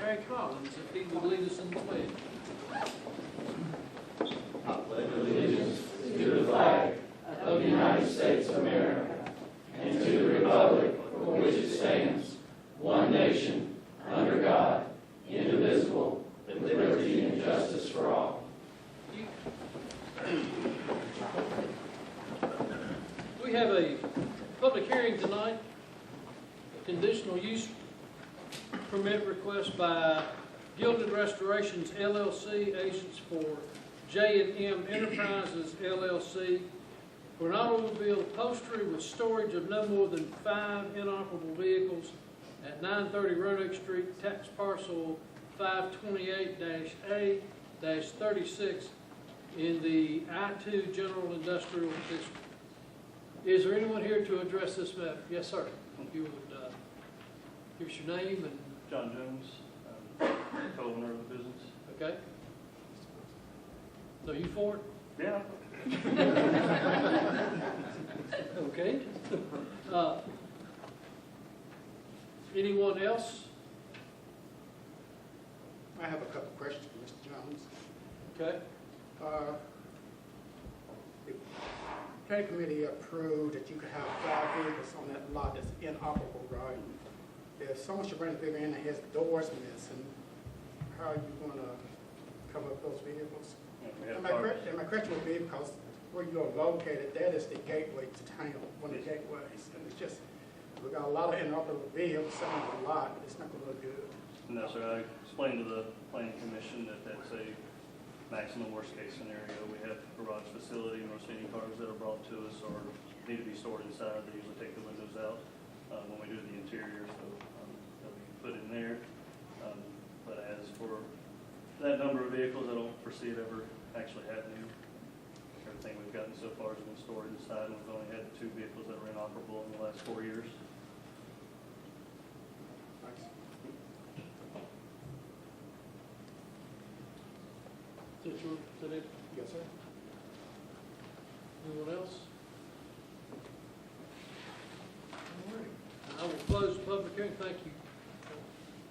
Gary Collins, if he would lead us in the pledge. I pledge allegiance to the flag of the United States of America and to the republic for which it stands, one nation, under God, indivisible, with liberty and justice for all. We have a public hearing tonight, a conditional use permit request by Gilded Restorations LLC, agents for J&M Enterprises LLC, for an automobile upholstery with storage of no more than 5 inoperable vehicles at 930 Roanoke Street, tax parcel 528-A-36 in the I-2 General Industrial District. Is there anyone here to address this matter? Yes, sir. If you would, give us your name and... John Jones, co-owner of the business. Okay. So you for it? Yeah. Okay. Anyone else? I have a couple questions for Mr. Jones. Okay. The planning committee approved that you could have 5 vehicles on that lot that's inoperable, right? If someone should bring a vehicle in that has doors missing, how are you going to cover up those vehicles? And my question would be, because where you're located, that is the gateway to town, one of the gateways. And it's just, we got a lot of inoperable vehicles sitting on the lot, it's not going to look good. No, sir. I explained to the planning commission that that's a maximum worst case scenario. We have a garage facility. Most any cars that are brought to us or need to be stored inside, they usually take the windows out when we do the interior, so they'll be put in there. But as for that number of vehicles, I don't foresee it ever actually happening. Everything we've gotten so far has been stored inside, and we've only had 2 vehicles that were inoperable in the last 4 years. Thanks. Is that it? Yes, sir. Anyone else? All right. I will close the public hearing. Thank you.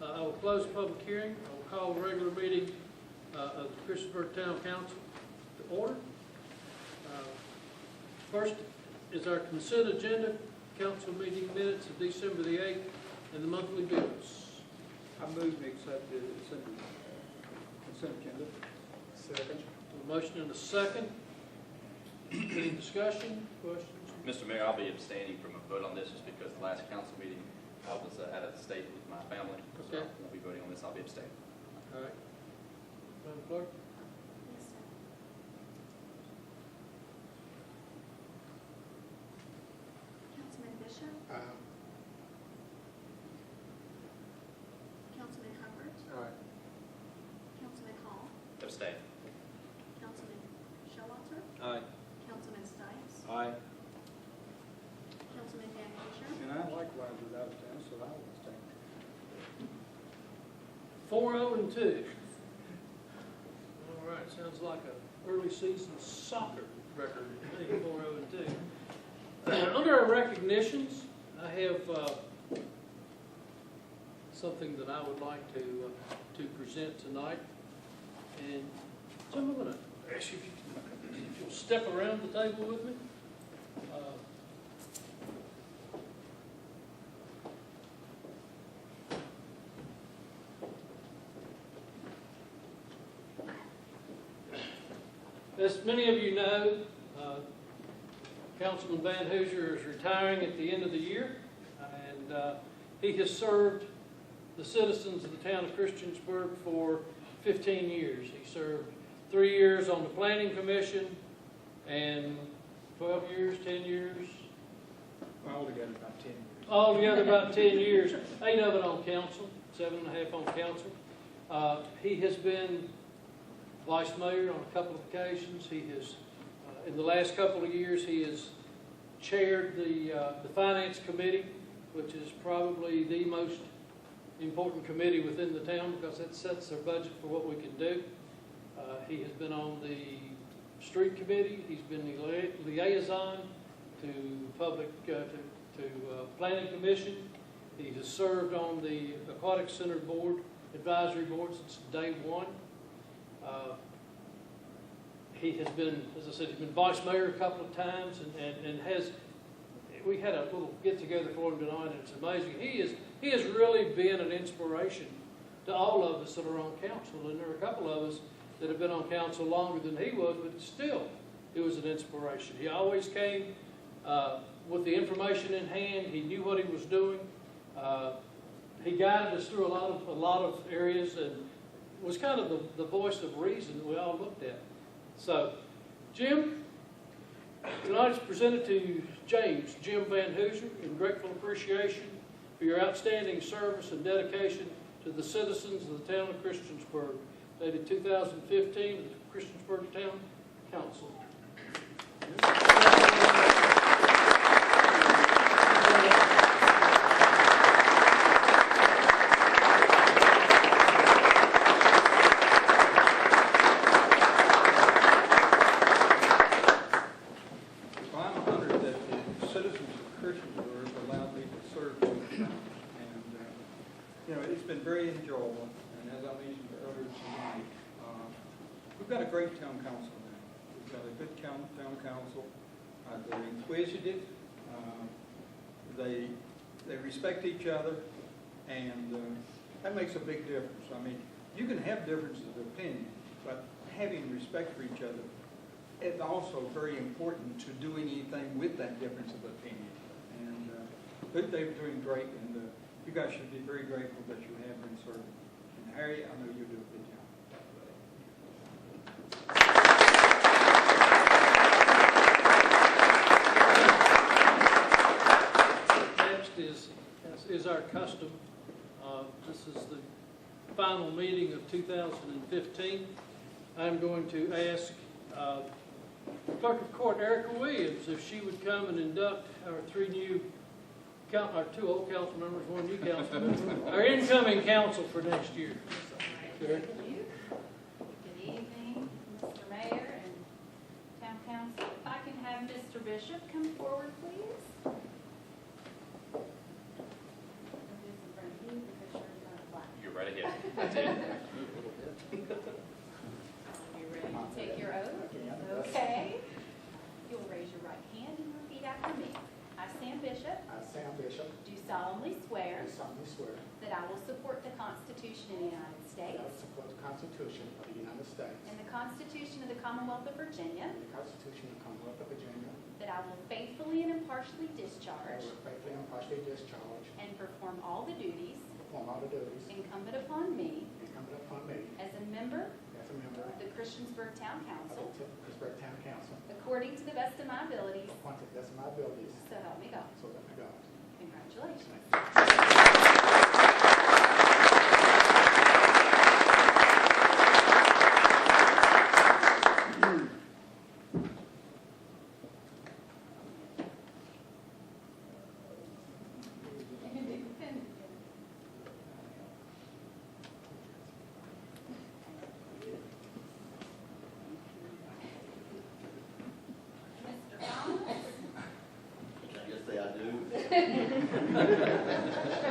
I will close the public hearing. I will call the regular meeting of the Christiansburg Town Council to order. First is our consent agenda, council meeting minutes of December the 8th, and the monthly bills. I move to accept the consent agenda. Second. A motion and a second. Any discussion, questions? Mr. Mayor, I'll be abstaining from a vote on this just because the last council meeting I was out of the state with my family. So Okay. I won't be voting on this. I'll be abstaining. All right. Madam Clerk? Yes, sir. Councilman Bishop, Councilman Hubbard, Aye. Councilman Hall, Abstain. Councilman Showalter, Aye. Councilman Stites, Aye. Councilman Van Fisher, And I likewise was out of town, so I will abstain. 4-0-2. All right, sounds like an early season soccer record to me, 4-0-2. Under our recognitions, I have something that I would like to present tonight. And so I'm going to ask you if you'll step around the table with me. As many of you know, Councilman Van Hoosier is retiring at the end of the year, and he has served the citizens of the town of Christiansburg for 15 years. He served 3 years on the Planning Commission and 12 years, 10 years? Altogether about 10 years. Altogether about 10 years, 8 of it on council, 7.5 on council. He has been vice mayor on a couple of occasions. He has, in the last couple of years, he has chaired the finance committee, which is probably the most important committee within the town because it sets their budget for what we can do. He has been on the street committee. He's been the liaison to public to planning commission. He has served on the aquatic center board advisory board since day one. He has been, as I said, he's been vice mayor a couple of times and has, we had a little get-together for him tonight, and it's amazing. He has really been an inspiration to all of us that are on council, and there are a couple of us that have been on council longer than he was, but still, it was an inspiration. He always came with the information in hand. He knew what he was doing. He guided us through a lot of areas and was kind of the voice of reason that we all looked at. So, Jim, tonight is presented to James Jim Van Hooser in grateful appreciation for your outstanding service and dedication to the citizens of the town of Christiansburg, dated 2015, the Christiansburg Town Council. Well, I'm honored that the citizens of Christiansburg allowed me to serve them. And, it's been very enjoyable. And as I mentioned earlier tonight, we've got a great town council now. We've got a good town council. They're inquisitive. They respect each other. And that makes a big difference. I mean, you can have differences of opinion, but having respect for each other, it's also very important to do anything with that difference of opinion. And they're doing great, and you guys should be very grateful that you have been serving. And Harry, I know you do a good job. Next is our custom. This is the final meeting of 2015. I'm going to ask Clerk of Court Erica Williams if she would come and induct our two old council members, one new council member, our incoming council for next year. Sure. Thank you. Good evening, Mr. Mayor and Town Council. If I can have Mr. Bishop come forward, please. I'll do this in front of you because you're not black. You're right ahead. That's it. Are you ready to take your oath? Okay. You'll raise your right hand and repeat after me. I, Sam Bishop, I, Sam Bishop, do solemnly swear do solemnly swear that I will support the Constitution of the United that States I will support the Constitution of the United States and the Constitution of the Commonwealth of Virginia, and the Constitution of the Commonwealth of Virginia. that I will faithfully and impartially I discharge will faithfully and impartially discharge and perform all the duties and perform all the duties incumbent upon me incumbent upon me as a member as a member of the Christiansburg Town of Council, the Pittsburgh Town Council, according to the best of my abilities, according to the best of my abilities, so help me God. so help me God. Congratulations. Mr. Collins? I guess say I do.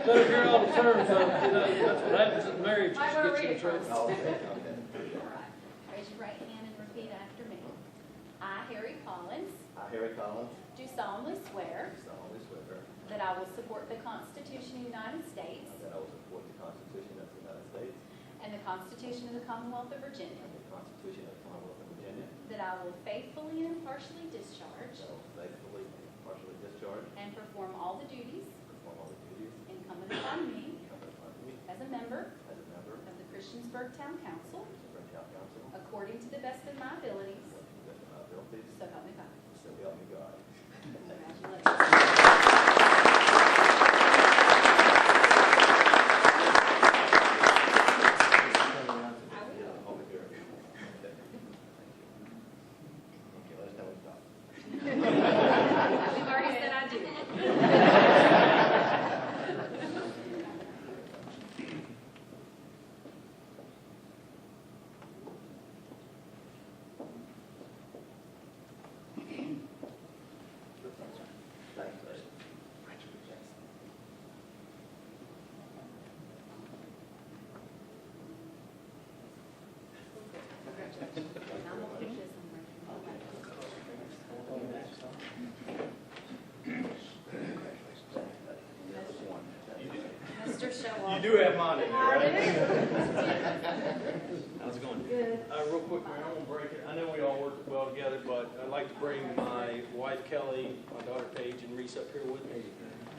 Better hear all the terms of, that's what happens in marriage, I just wanna gets you read in it trouble. first. Oh, okay. All right. Raise your right hand and repeat after me. I, Harry Collins, I, Harry Collins, do solemnly swear do solemnly swear that I will support the Constitution of the United States that I will support the Constitution of the United States and the Constitution of the Commonwealth of Virginia, and the Constitution of the Commonwealth of Virginia, that I will faithfully and impartially discharge that I will faithfully and impartially discharge and perform all the duties and perform all the duties incumbent upon me incumbent upon me as a member as a member of of the Christiansburg Town Council, the Pittsburgh Town Council, according to the best of my abilities, according to the best of my abilities, so help me God. so help me God. Congratulations. I will. Hold it here. Okay, let us know when to stop. We've already said I do. Showalter. You do have mine in there, I right? do. How's it going? Good. Real quick, Mayor, I won't break it. I know we all work well together, but I'd like to bring my wife Kelly, my daughter Paige, and Reese up here with me.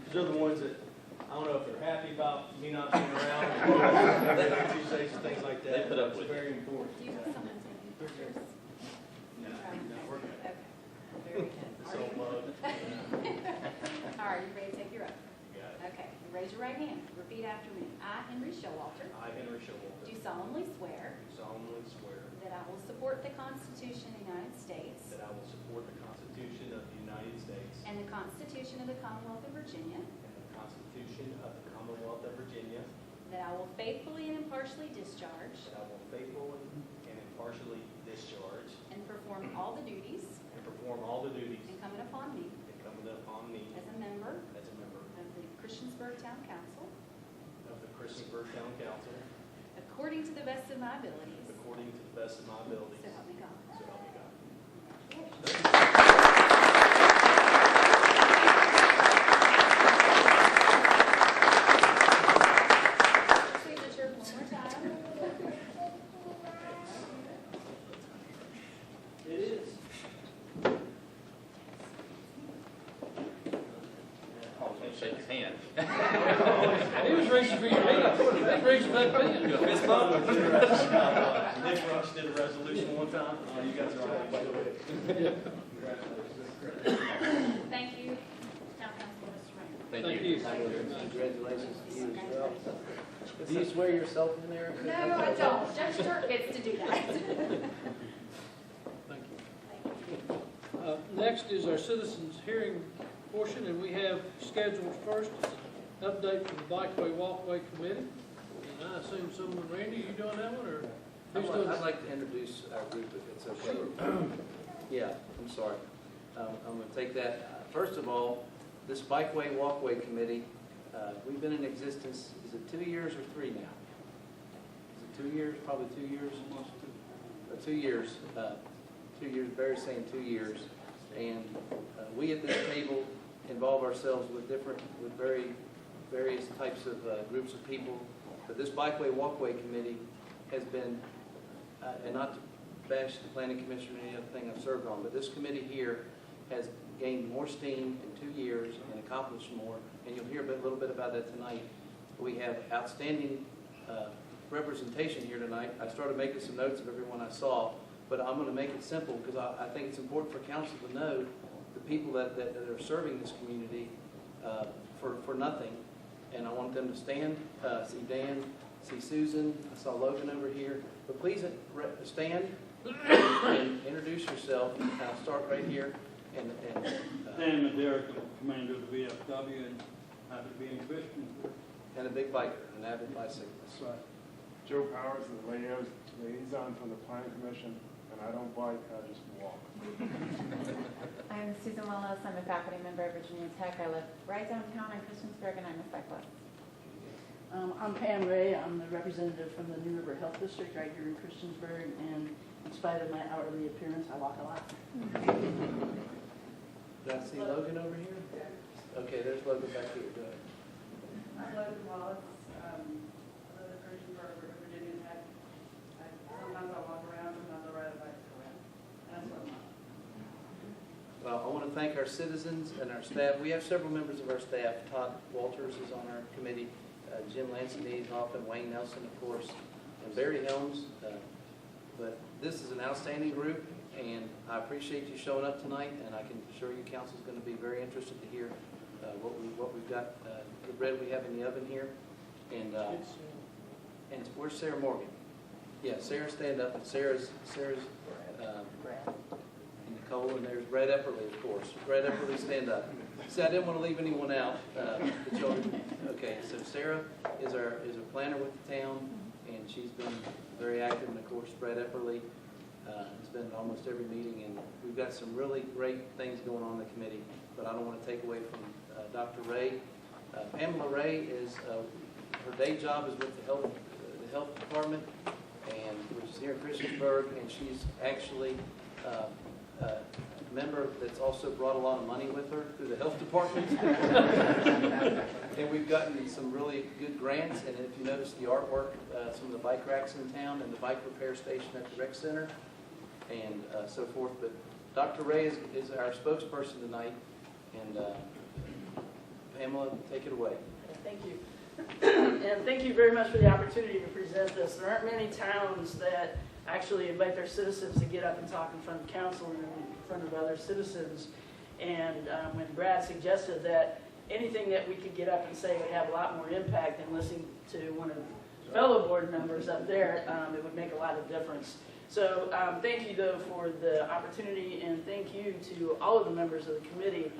These are the ones that, I don't know if they're happy about me not being around, Tuesdays and things like that. They put up with It's very important. Do you have someone taking pictures? No, no, we're good. Okay, very good. So, All right, you ready to take your oath? Okay, raise your right hand. Repeat after me. I, Henry Showalter, I, Henry Showalter, do solemnly swear do solemnly swear that I will support the Constitution of the United States that I will support the Constitution of the United States and the Constitution of the Commonwealth of Virginia, and the Constitution of the Commonwealth of Virginia, that I will faithfully and impartially discharge that I will faithfully and impartially discharge and perform all the duties and perform all the duties incumbent upon me incumbent upon me as a member as a member of the Christiansburg Town Council, of the Christiansburg Town Council, according to the best of my abilities, according to the best of my abilities. so help me God. So help me God. Signature one more time. It is. Shake his hand. He was reaching for your hand. He was reaching for that pen. Ms. Butler did a Nick Rush did a resolution one time. You guys are all right. Congratulations. Thank you, Town Council, Mr. Rainer. Thank Thank you. you. Congratulations to you as well. Do you swear yourself in there? No, I don't. Judge Turk gets to do that. Thank you. Next is our citizens' hearing portion, and we have scheduled first update from the Bikeway Walkway Committee. And I assume someone, Randy, you doing that one, or who's doing? I'd like to introduce our group if it's okay. Yeah, I'm sorry. I'm going to take that. First of all, this Bikeway Walkway Committee, we've been in existence, is it 2 years or 3 now? Is it 2 years? Probably 2 years. 2 years. 2 years, Barry's saying 2 years. And we at this table involve ourselves with various types of groups of people. But this Bikeway Walkway Committee has been, and not to bash the Planning Commission or any other thing I've served on, but this committee here has gained more steam in 2 years and accomplished more, and you'll hear a little bit about that tonight. We have outstanding representation here tonight. I started making some notes of everyone I saw, but I'm going to make it simple because I think it's important for council to know the people that are serving this community for nothing. And I want them to stand, see Dan, see Susan, I saw Logan over here. But please stand and introduce yourself. I'll start right here. Dan Madera, commander of the VFW, and happy to be in Christiansburg. And a big biker, an avid bicyclist. Right. Joe Powers, the liaison from the Planning Commission, and I don't bike, I just walk. I'm Susan Wallace. I'm a faculty member at Virginia Tech. I live right downtown in Christiansburg, and I'm a cyclist. I'm Pam Ray. I'm the representative from the New River Health District right here in Christiansburg, and in spite of my outwardly appearance, I walk a lot. Did I see Logan over here? Okay, there's Logan back here. Go ahead. I'm Logan Wallace. I live in Christiansburg, Virginia Tech. Sometimes I walk around, sometimes I ride a bicycle around. That's what I'm on. Well, I want to thank our citizens and our staff. We have several members of our staff. Todd Walters is on our committee, Jim Lansing, Hoffman, Wayne Nelson, of course, and Barry Helms. But this is an outstanding group, and I appreciate you showing up tonight, and I can assure you council's going to be very interested to hear what we've got, the bread we have in the oven here. And where's Sarah Morgan? Yeah, Sarah, stand up. And Sarah's and Nicole, and there's Brad Epperly, of course. Brad Epperly, stand up. See, I didn't want to leave anyone out. The children. Okay, so Sarah is a planner with the town, and she's been very active. And of course, Brad Epperly has been at almost every meeting, and we've got some really great things going on in the committee. But I don't want to take away from Dr. Ray. Pamela Ray is her day job is with the health department, and which is here in Christiansburg, and she's actually member that's also brought a lot of money with her through the health department. And we've gotten some really good grants, and if you notice the artwork, some of the bike racks in town and the bike repair station at the rec center and so forth. But Dr. Ray is our spokesperson tonight, and Pamela, take it away. Thank you. And thank you very much for the opportunity to present this. There aren't many towns that actually invite their citizens to get up and talk in front of council and in front of other citizens. And when Brad suggested that anything that we could get up and say would have a lot more impact than listening to one of the fellow board members up there, it would make a lot of difference. So thank you, though, for the opportunity, and thank you to all of the members of the committee.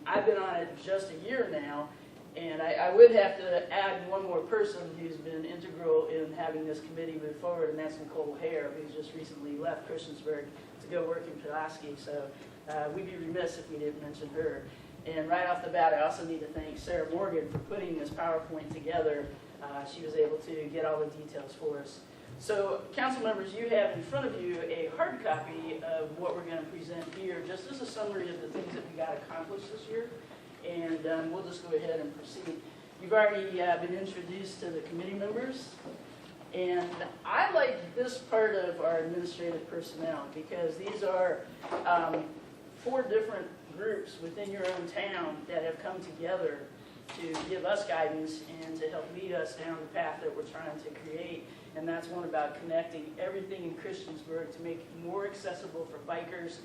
I've been on it just a year now, and I would have to add one more person who's been integral in having this committee move forward, and that's Nicole Hare, who's just recently left Christiansburg to go work in Pulaski. So we'd be remiss if we didn't mention her. And right off the bat, I also need to thank Sarah Morgan for putting this PowerPoint together. She was able to get all the details for us. So, council members, you have in front of you a hard copy of what we're going to present here, just as a summary of the things that we got accomplished this year. And we'll just go ahead and proceed. You've already been introduced to the committee members. And I like this part of our administrative personnel because these are 4 different groups within your own town that have come together to give us guidance and to help lead us down the path that we're trying to create. And that's one about connecting everything in Christiansburg to make it more accessible for bikers,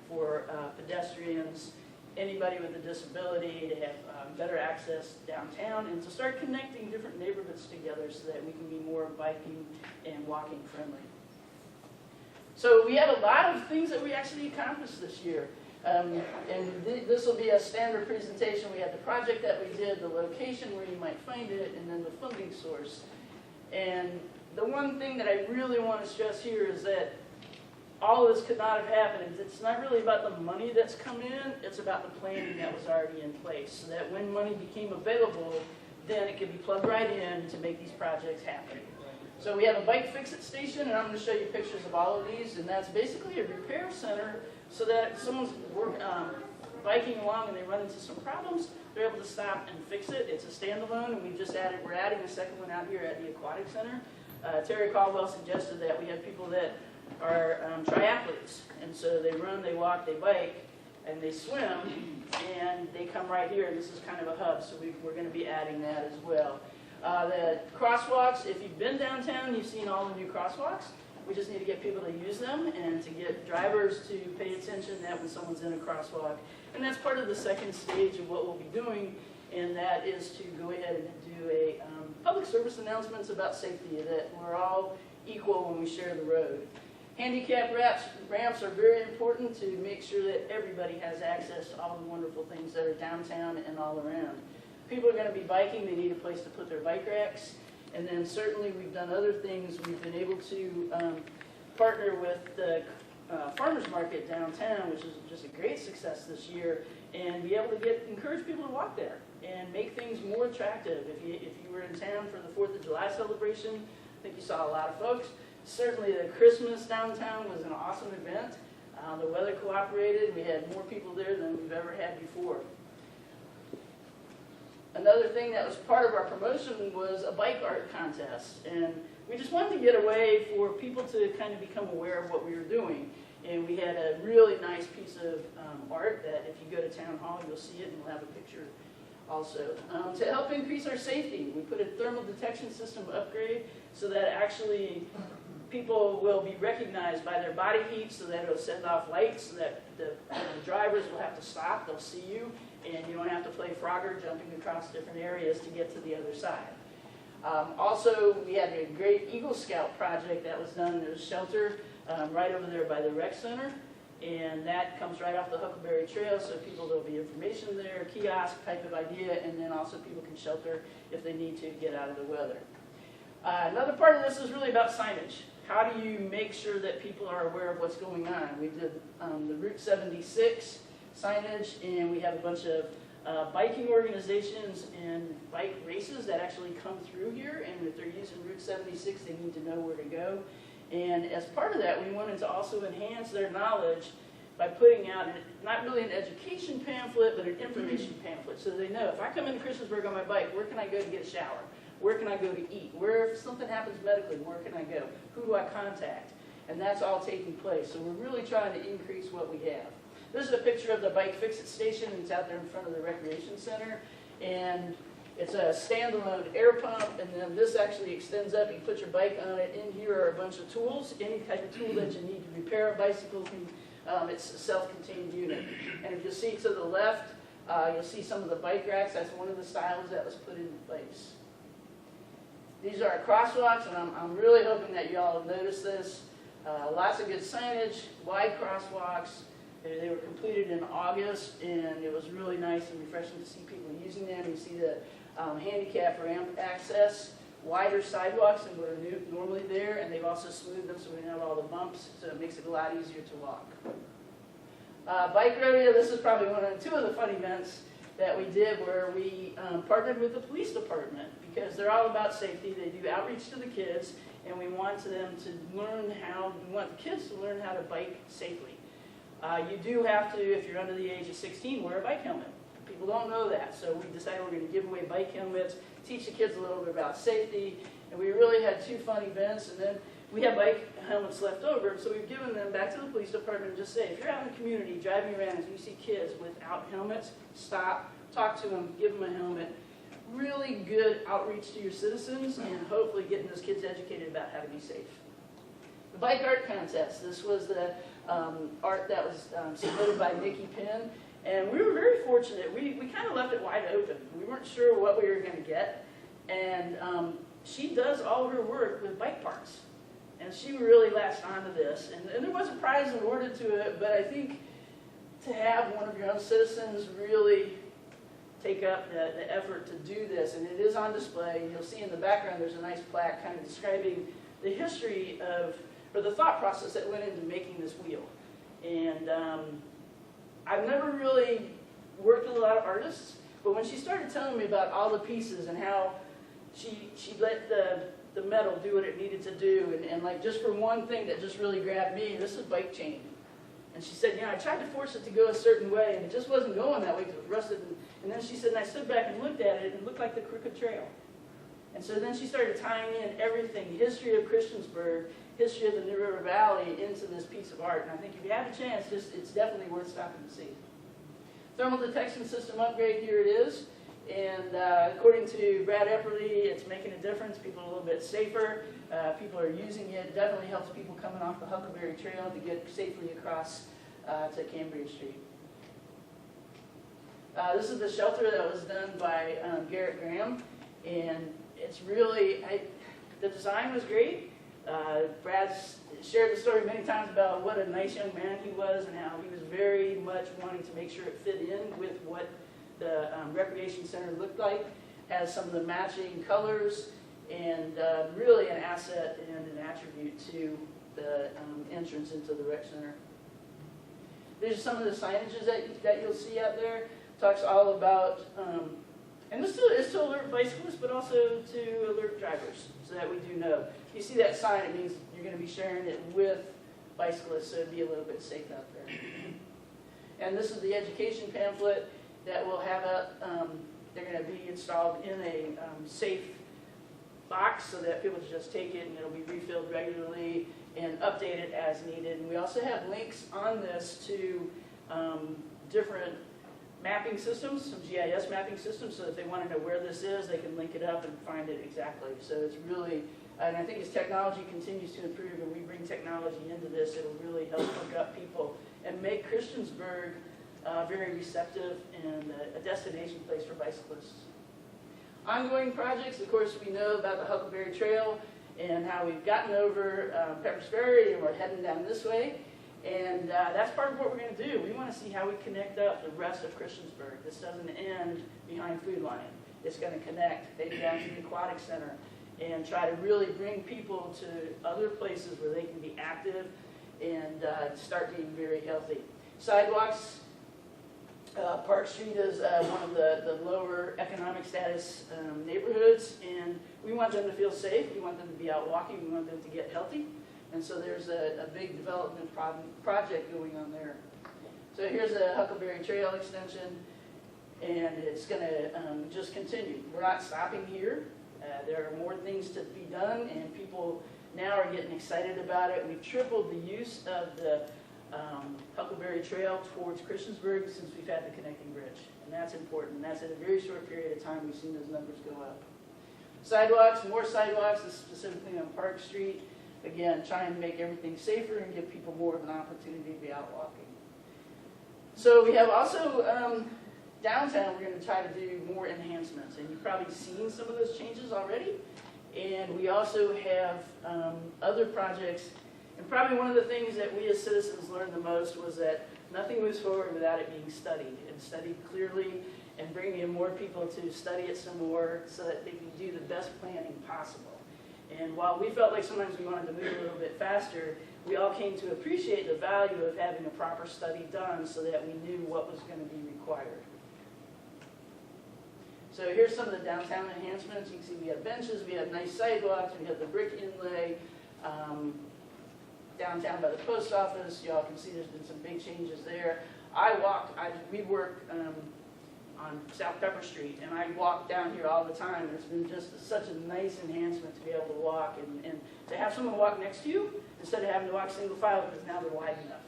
for pedestrians, anybody with a disability, to have better access downtown, and to start connecting different neighborhoods together so that we can be more biking and walking friendly. So we have a lot of things that we actually accomplished this year. And this will be a standard presentation. We have the project that we did, the location where you might find it, and then the funding source. And the one thing that I really want to stress here is that all of this could not have happened. It's not really about the money that's come in, it's about the planning that was already in place, so that when money became available, then it could be plugged right in to make these projects happen. So we have a bike fix-it station, and I'm going to show you pictures of all of these, and that's basically a repair center so that if someone's biking along and they run into some problems, they're able to stop and fix it. It's a standalone, and we're adding a second one out here at the Aquatic Center. Terry Caldwell suggested that we have people that are triathletes, and so they run, they walk, they bike, and they swim, and they come right here, and this is kind of a hub, so we're going to be adding that as well. The crosswalks, if you've been downtown, you've seen all the new crosswalks. We just need to get people to use them and to get drivers to pay attention that when someone's in a crosswalk. And that's part of the second stage of what we'll be doing, and that is to go ahead and do a public service announcements about safety, that we're all equal when we share the road. Handicap ramps are very important to make sure that everybody has access to all the wonderful things that are downtown and all around. People are going to be biking, they need a place to put their bike racks. And then certainly we've done other things. We've been able to partner with the farmers market downtown, which is just a great success this year, and be able to encourage people to walk there and make things more attractive. If you were in town for the 4th of July celebration, I think you saw a lot of folks. Certainly the Christmas downtown was an awesome event. The weather cooperated. We had more people there than we've ever had before. Another thing that was part of our promotion was a bike art contest. And we just wanted to get a way for people to kind of become aware of what we were doing. And we had a really nice piece of art that if you go to Town Hall, you'll see it and we'll have a picture also. To help increase our safety, we put a thermal detection system upgrade so that actually people will be recognized by their body heat, so that it'll send off lights so that the drivers will have to stop, they'll see you, and you don't have to play Frogger jumping across different areas to get to the other side. Also, we had a great Eagle Scout project that was done. There's a shelter right over there by the rec center, and that comes right off the Huckleberry Trail, so there'll be information there, kiosk type of idea, and then also people can shelter if they need to get out of the weather. Another part of this is really about signage. How do you make sure that people are aware of what's going on? We did the Route 76 signage, and we have a bunch of biking organizations and bike races that actually come through here, and if they're using Route 76, they need to know where to go. And as part of that, we wanted to also enhance their knowledge by putting out not really an education pamphlet, but an information pamphlet, so they know if I come into Christiansburg on my bike, where can I go to get a shower? Where can I go to eat? Where, if something happens medically, where can I go? Who do I contact? And that's all taking place. So we're really trying to increase what we have. This is a picture of the Bike Fix-It station. It's out there in front of the recreation center. And it's a standalone air pump, and then this actually extends up. You put your bike on it. In here are a bunch of tools. Any type of tool that you need to repair a bicycle, it's a self-contained unit. And if you see to the left, you'll see some of the bike racks. That's one of the styles that was put into place. These are our crosswalks, and I'm really hoping that you all have noticed this. Lots of good signage, wide crosswalks. They were completed in August, and it was really nice and refreshing to see people using them. You see the handicap ramp access, wider sidewalks than were normally there, and they've also smoothed them so we don't have all the bumps, so it makes it a lot easier to walk. Bike rodeo, this is probably two of the fun events that we did where we partnered with the police department because they're all about safety. They do outreach to the kids, and we want them to learn we want the kids to learn how to bike safely. You do have to, if you're under the age of 16, wear a bike helmet. People don't know that, so we decided we're going to give away bike helmets, teach the kids a little bit about safety, and we really had 2 fun events, and then we have bike helmets left over, so we've given them back to the police department and just say, if you're out in the community driving around and you see kids without helmets, stop, talk to them, give them a helmet. Really good outreach to your citizens and hopefully getting those kids educated about how to be safe. The bike art contest, this was the art that was submitted by Nikki Penn, and we were very fortunate. We kind of left it wide open. We weren't sure what we were going to get, and she does all her work with bike parts. And she really latched onto this. And there was a prize awarded to it, but I think to have one of your own citizens really take up the effort to do this, and it is on display. And you'll see in the background there's a nice plaque kind of describing the history of, or the thought process that went into making this wheel. And I've never really worked with a lot of artists, but when she started telling me about all the pieces and how she let the metal do what it needed to do, and like just for one thing that just really grabbed me, this is bike chain. And she said, I tried to force it to go a certain way, and it just wasn't going that way because it was rusted. And then she said, and I stood back and looked at it, and it looked like the Crooked Trail. And so then she started tying in everything, history of Christiansburg, history of the New River Valley into this piece of art. And I think if you have a chance, it's definitely worth stopping to see. Thermal detection system upgrade, here it is. And according to Brad Epperly, it's making a difference. People are a little bit safer. People are using it. It definitely helps people coming off the Huckleberry Trail to get safely across to Cambria Street. This is the shelter that was done by Garrett Graham. And it's really, the design was great. Brad's shared the story many times about what a nice young man he was and how he was very much wanting to make sure it fit in with what the recreation center looked like. Has some of the matching colors and really an asset and an attribute to the entrance into the rec center. These are some of the signages that you'll see out there. Talks all about, and this is to alert bicyclists, but also to alert drivers, so that we do know. If you see that sign, it means you're going to be sharing it with bicyclists, so it'd be a little bit safe out there. And this is the education pamphlet that will have they're going to be installed in a safe box so that people just take it and it'll be refilled regularly and updated as needed. And we also have links on this to different mapping systems, some GIS mapping systems, so if they want to know where this is, they can link it up and find it exactly. So it's really, and I think as technology continues to improve and we bring technology into this, it'll really help hook up people and make Christiansburg very receptive and a destination place for bicyclists. Ongoing projects, of course, we know about the Huckleberry Trail and how we've gotten over Peppers Ferry and we're heading down this way. And that's part of what we're going to do. We want to see how we connect up the rest of Christiansburg. This doesn't end behind Food Lion. It's going to connect, maybe down to the Aquatic Center, and try to really bring people to other places where they can be active and start being very healthy. Sidewalks. Park Street is one of the lower economic status neighborhoods, and we want them to feel safe. We want them to be out walking. We want them to get healthy. And so there's a big development project going on there. So here's a Huckleberry Trail extension, and it's going to just continue. We're not stopping here. There are more things to be done, and people now are getting excited about it. We've tripled the use of the Huckleberry Trail towards Christiansburg since we've had the connecting bridge, and that's important. That's in a very short period of time we've seen those numbers go up. Sidewalks, more sidewalks, specifically on Park Street. Again, trying to make everything safer and give people more of an opportunity to be out walking. So we have also downtown, we're going to try to do more enhancements, and you've probably seen some of those changes already. And we also have other projects, and probably one of the things that we as citizens learned the most was that nothing moves forward without it being studied, and studied clearly, and bringing in more people to study it some more so that they can do the best planning possible. And while we felt like sometimes we wanted to move a little bit faster, we all came to appreciate the value of having a proper study done so that we knew what was going to be required. So here's some of the downtown enhancements. You can see we have benches, we have nice sidewalks, we have the brick inlay. Downtown by the post office, y'all can see there's been some big changes there. We work on South Pepper Street, and I walk down here all the time. It's been just such a nice enhancement to be able to walk and to have someone walk next to you instead of having to walk single file because now they're wide enough.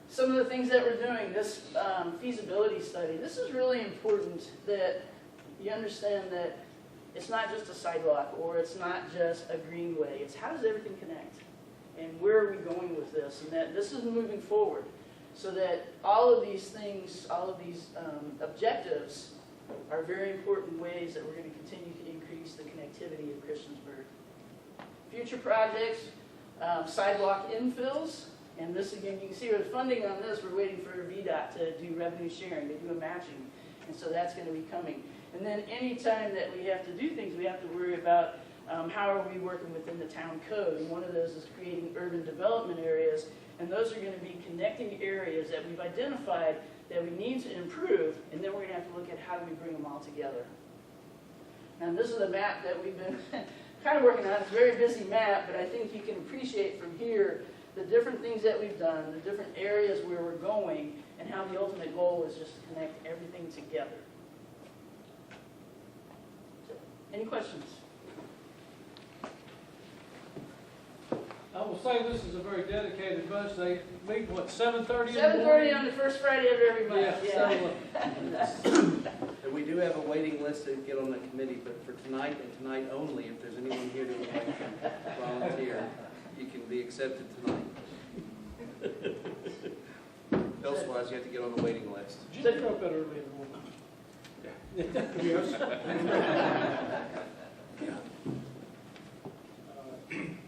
Some of the things that we're doing, this feasibility study, this is really important that you understand that it's not just a sidewalk or it's not just a greenway. It's how does everything connect? And where are we going with this? And that this is moving forward so that all of these things, all of these objectives are very important ways that we're going to continue to increase the connectivity of Christiansburg. Future projects, sidewalk infills. And this, again, you can see with funding on this, we're waiting for VDOT to do revenue sharing, to do a matching. And so that's going to be coming. And then any time that we have to do things, we have to worry about how are we working within the town code. And one of those is creating urban development areas. And those are going to be connecting areas that we've identified that we need to improve. And then we're going to have to look at how do we bring them all together. And this is a map that we've been kind of working on. It's a very busy map, but I think you can appreciate from here the different things that we've done, the different areas where we're going, and how the ultimate goal is just to connect everything together. So, any questions? I will say this is a very dedicated bunch. They meet, what, 7:30 in the 7:30 morning? on the first Friday of every month. Yeah. And we do have a waiting list to get on the committee, but for tonight and tonight only, if there's anyone here that would like to volunteer, you can be accepted tonight. Elsewise, you have to get on the waiting list. Did you show up that early in the morning? Yes.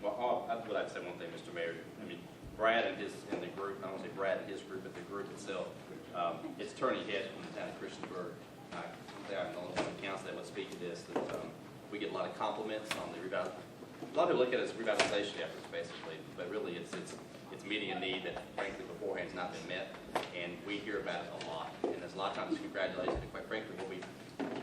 Well, I would like to say one thing, Mr. Mayor. I mean, Brad and the group, I don't say Brad and his group, but the group itself, it's turning heads from the town of Christiansburg. I'm the only one on the council that would speak to this, that we get a lot of compliments on the revitalization. A lot of people look at it as revitalization efforts, basically, but really it's meeting a need that frankly beforehand has not been met, and we hear about it a lot. And there's a lot of times congratulations, but quite frankly,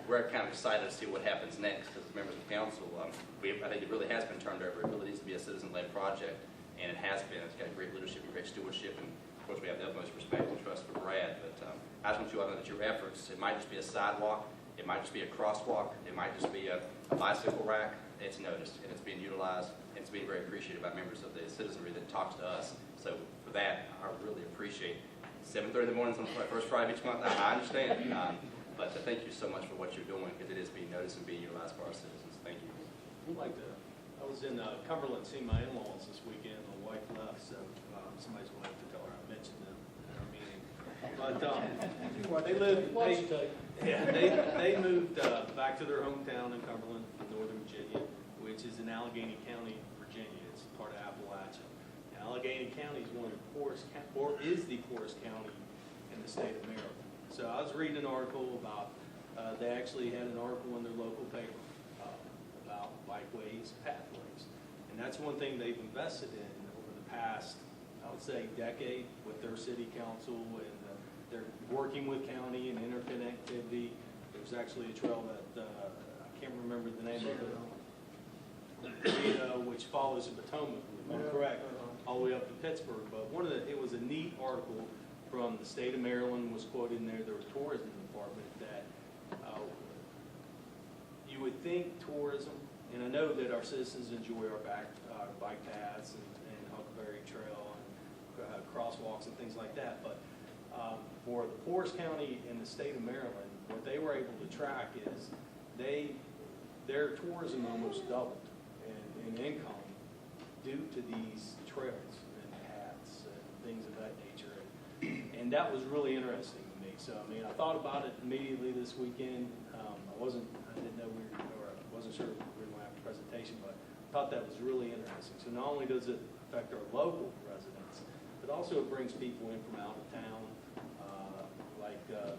we're kind of excited to see what happens next as members of council. I think it really has been turned over. It really needs to be a citizen-led project, and it has been. It's got great leadership and great stewardship, and of course we have the utmost respect and trust for Brad. But I just want you all to know that your efforts, it might just be a sidewalk, it might just be a crosswalk, it might just be a bicycle rack. It's noticed, and it's being utilized, and it's being very appreciated by members of the citizenry that talks to us. So for that, I really appreciate 7:30 in the morning on the first Friday of each month. I understand, but thank you so much for what you're doing, because it is being noticed and being utilized by our citizens. Thank you. I was in Cumberland seeing my in-laws this weekend. My wife left, so somebody's going to have to tell her I mentioned them in our meeting. But they moved back to their hometown in Cumberland, Northern Virginia, which is in Allegheny County, Virginia. It's part of Appalachia. And Allegheny County is one of the poorest, or is the poorest county in the state of Maryland. So I was reading an article about, they actually had an article in their local paper about bikeways, pathways. And that's one thing they've invested in over the past, I would say, decade with their city council, and they're working with county and interconnectivity. There's actually a trail that, I can't remember the name of it, which follows the Potomac, if I'm correct, all the way up to Pittsburgh. But it was a neat article from the state of Maryland, was quoted in there, their tourism department, that you would think tourism, and I know that our citizens enjoy our bike paths and Huckleberry Trail and crosswalks and things like that, but for the poorest county in the state of Maryland, what they were able to track is their tourism almost doubled in income due to these trails and paths and things of that nature. And that was really interesting to me. So, I mean, I thought about it immediately this weekend. I didn't know or I wasn't sure we were going to have a presentation, but I thought that was really interesting. So not only does it affect our local residents, but also it brings people in from out of town, like the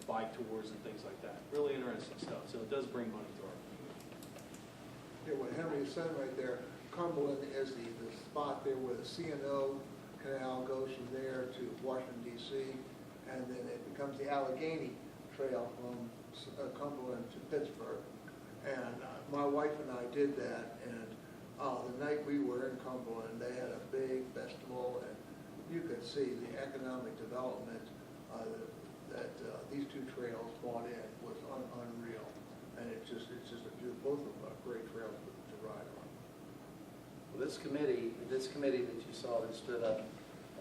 bike tours and things like that. Really interesting stuff. So it does bring money to our community. Yeah, what Henry said right there, Cumberland is the spot there where the C&O Canal goes from there to Washington, D.C., and then it becomes the Allegheny Trail from Cumberland to Pittsburgh. And my wife and I did that, and the night we were in Cumberland, they had a big festival, and you could see the economic development that these two trails brought in was unreal. And it's just both of them are great trails to ride on. Well, this committee that you saw that stood up,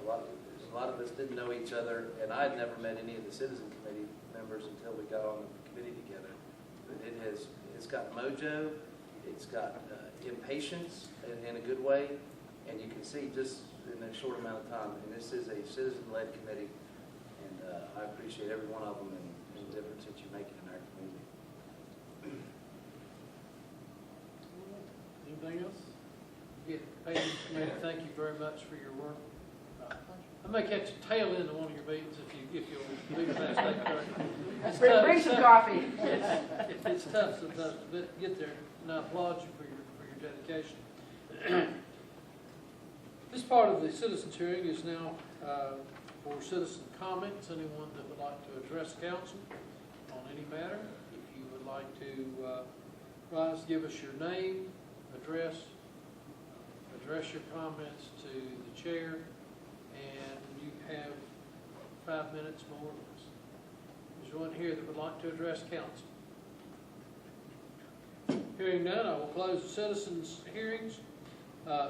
a lot of us didn't know each other, and I had never met any of the citizen committee members until we got on the committee together. But it's got mojo, it's got impatience in a good way, and you can see just in a short amount of time, and this is a citizen-led committee, and I appreciate every one of them and the difference that you make in our community. Anything else? Yeah, hey, Mayor, thank you very much for your work. I may catch a tail end of one of your meetings if you'll be the best. Bring some coffee. It's tough sometimes to get there, and I applaud you for your dedication. This part of the citizens hearing is now for citizen comments. Anyone that would like to address council on any matter, if you would like to rise, give us your name, address your comments to the chair, and you have 5 minutes more. Is there one here that would like to address council? Hearing none, I will close the citizens' hearings.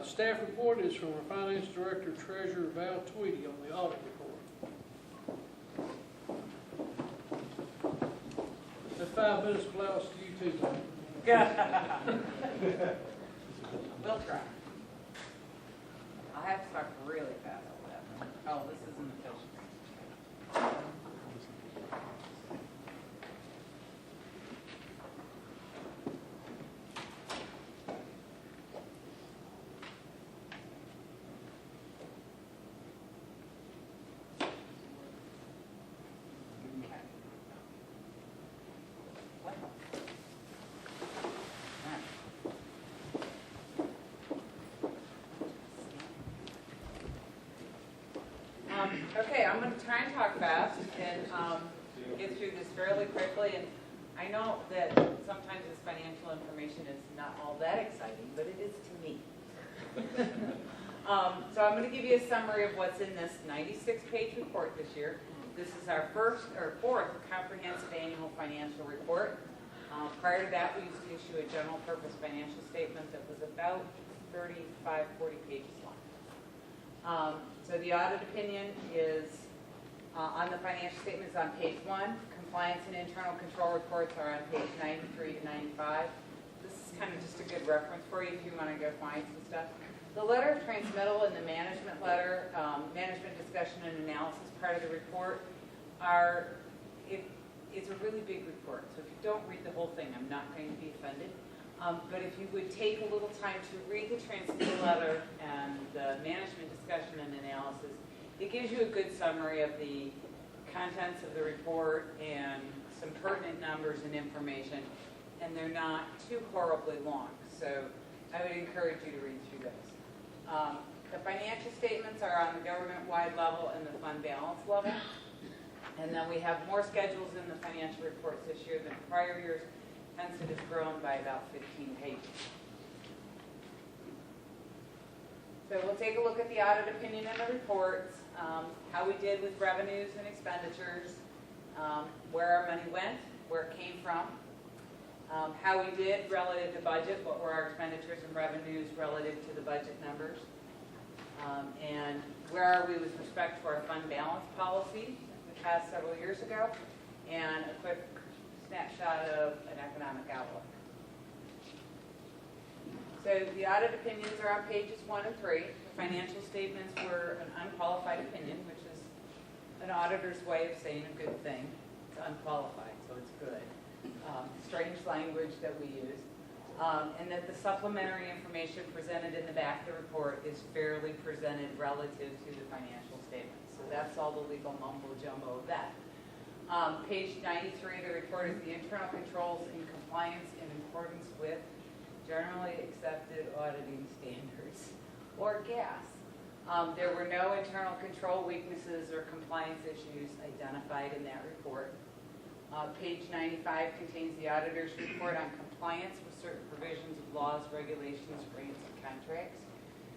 Staff report is from our Finance Director, Treasurer Val Tweedy on the audit report. That 5 minutes belongs to you too, Mike. We'll try. I have to talk really fast on that. Oh, this isn't official. Okay, I'm going to try and talk fast and get through this fairly quickly. And I know that sometimes this financial information is not all that exciting, but it is to me. So I'm going to give you a summary of what's in this 96-page report this year. This is our fourth comprehensive annual financial report. Prior to that, we used to issue a general purpose financial statement that was about 35, 40 pages long. So the audit opinion is on the financial statements on page 1. Compliance and internal control reports are on page 93 to 95. This is kind of just a good reference for you if you want to go find some stuff. The letter of transmittal and the management letter, management discussion and analysis part of the report it's a really big report. So if you don't read the whole thing, I'm not going to be offended. But if you would take a little time to read the transmittal letter and the management discussion and analysis, it gives you a good summary of the contents of the report and some pertinent numbers and information, and they're not too horribly long. So I would encourage you to read through those. The financial statements are on the government-wide level and the fund balance level. And then we have more schedules in the financial reports this year than prior years. Hence, it has grown by about 15 pages. So we'll take a look at the audit opinion and the reports, how we did with revenues and expenditures, where our money went, where it came from, how we did relative to budget, what were our expenditures and revenues relative to the budget numbers, and where are we with respect to our fund balance policy we passed several years ago, and a quick snapshot of an economic outlook. So the audit opinions are on pages 1 and 3. The financial statements were an unqualified opinion, which is an auditor's way of saying a good thing. It's unqualified, so it's good. Strange language that we use. And that the supplementary information presented in the back of the report is fairly presented relative to the financial statements. So that's all the legal mumbo jumbo of that. Page 93 of the report is the internal controls in compliance in accordance with generally accepted auditing standards, or GAAS. There were no internal control weaknesses or compliance issues identified in that report. Page 95 contains the auditor's report on compliance with certain provisions of laws, regulations, grants, and contracts.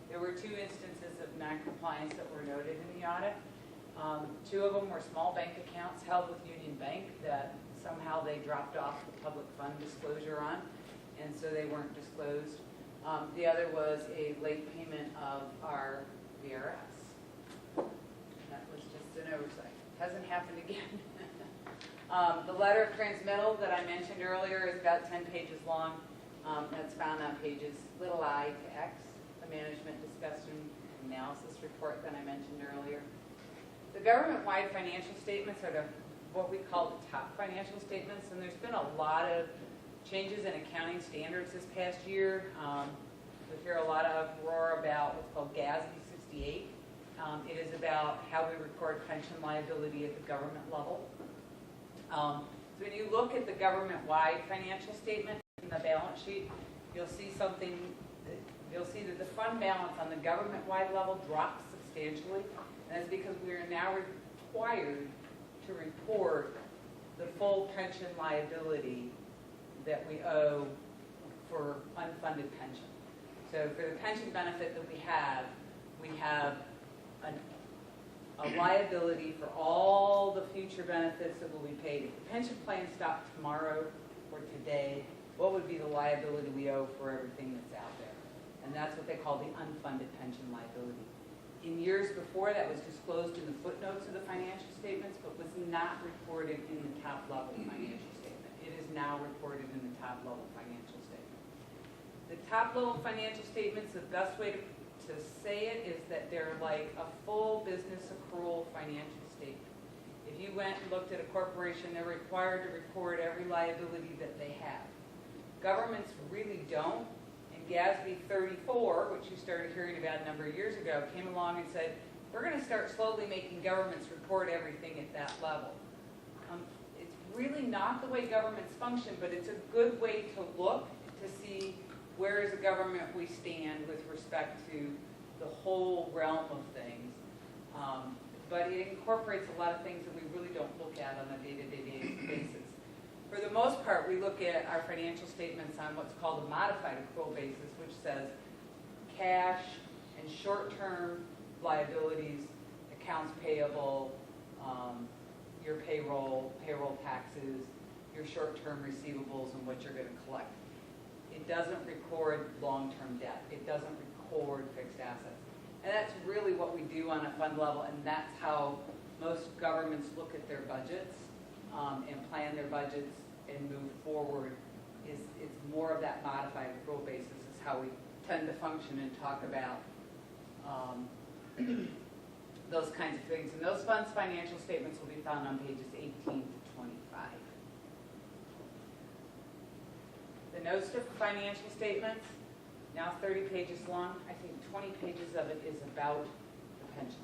There were 2 instances of non-compliance that were noted in the audit. 2 of them were small bank accounts held with Union Bank that somehow they dropped off the public fund disclosure on, and so they weren't disclosed. The other was a late payment of our VRS. That was just an oversight. Hasn't happened again. The letter of transmittal that I mentioned earlier is about 10 pages long. That's found on pages I to X, the management discussion and analysis report that I mentioned earlier. The government-wide financial statements are what we call the top financial statements, and there's been a lot of changes in accounting standards this past year. We hear a lot of roar about what's called GASB 68. It is about how we record pension liability at the government level. So when you look at the government-wide financial statement in the balance sheet, you'll see something. You'll see that the fund balance on the government-wide level drops substantially, and that's because we are now required to report the full pension liability that we owe for unfunded pension. So for the pension benefit that we have a liability for all the future benefits that will be paid. If the pension plan stopped tomorrow or today, what would be the liability we owe for everything that's out there? And that's what they call the unfunded pension liability. In years before, that was disclosed in the footnotes of the financial statements, but was not reported in the top-level financial statement. It is now reported in the top-level financial statement. The top-level financial statements, the best way to say it is that they're like a full business accrual financial statement. If you went and looked at a corporation, they're required to record every liability that they have. Governments really don't. And GASB 34, which you started hearing about a number of years ago, came along and said, we're going to start slowly making governments report everything at that level. It's really not the way governments function, but it's a good way to look to see where as a government we stand with respect to the whole realm of things. But it incorporates a lot of things that we really don't look at on a day-to-day basis. For the most part, we look at our financial statements on what's called a modified accrual basis, which says cash and short-term liabilities, accounts payable, your payroll taxes, your short-term receivables, and what you're going to collect. It doesn't record long-term debt. It doesn't record fixed assets. And that's really what we do on a fund level, and that's how most governments look at their budgets and plan their budgets and move forward. It's more of that modified accrual basis is how we tend to function and talk about those kinds of things. And those funds financial statements will be found on pages 18 to 25. The notes to financial statements, now 30 pages long. I think 20 pages of it is about the pension.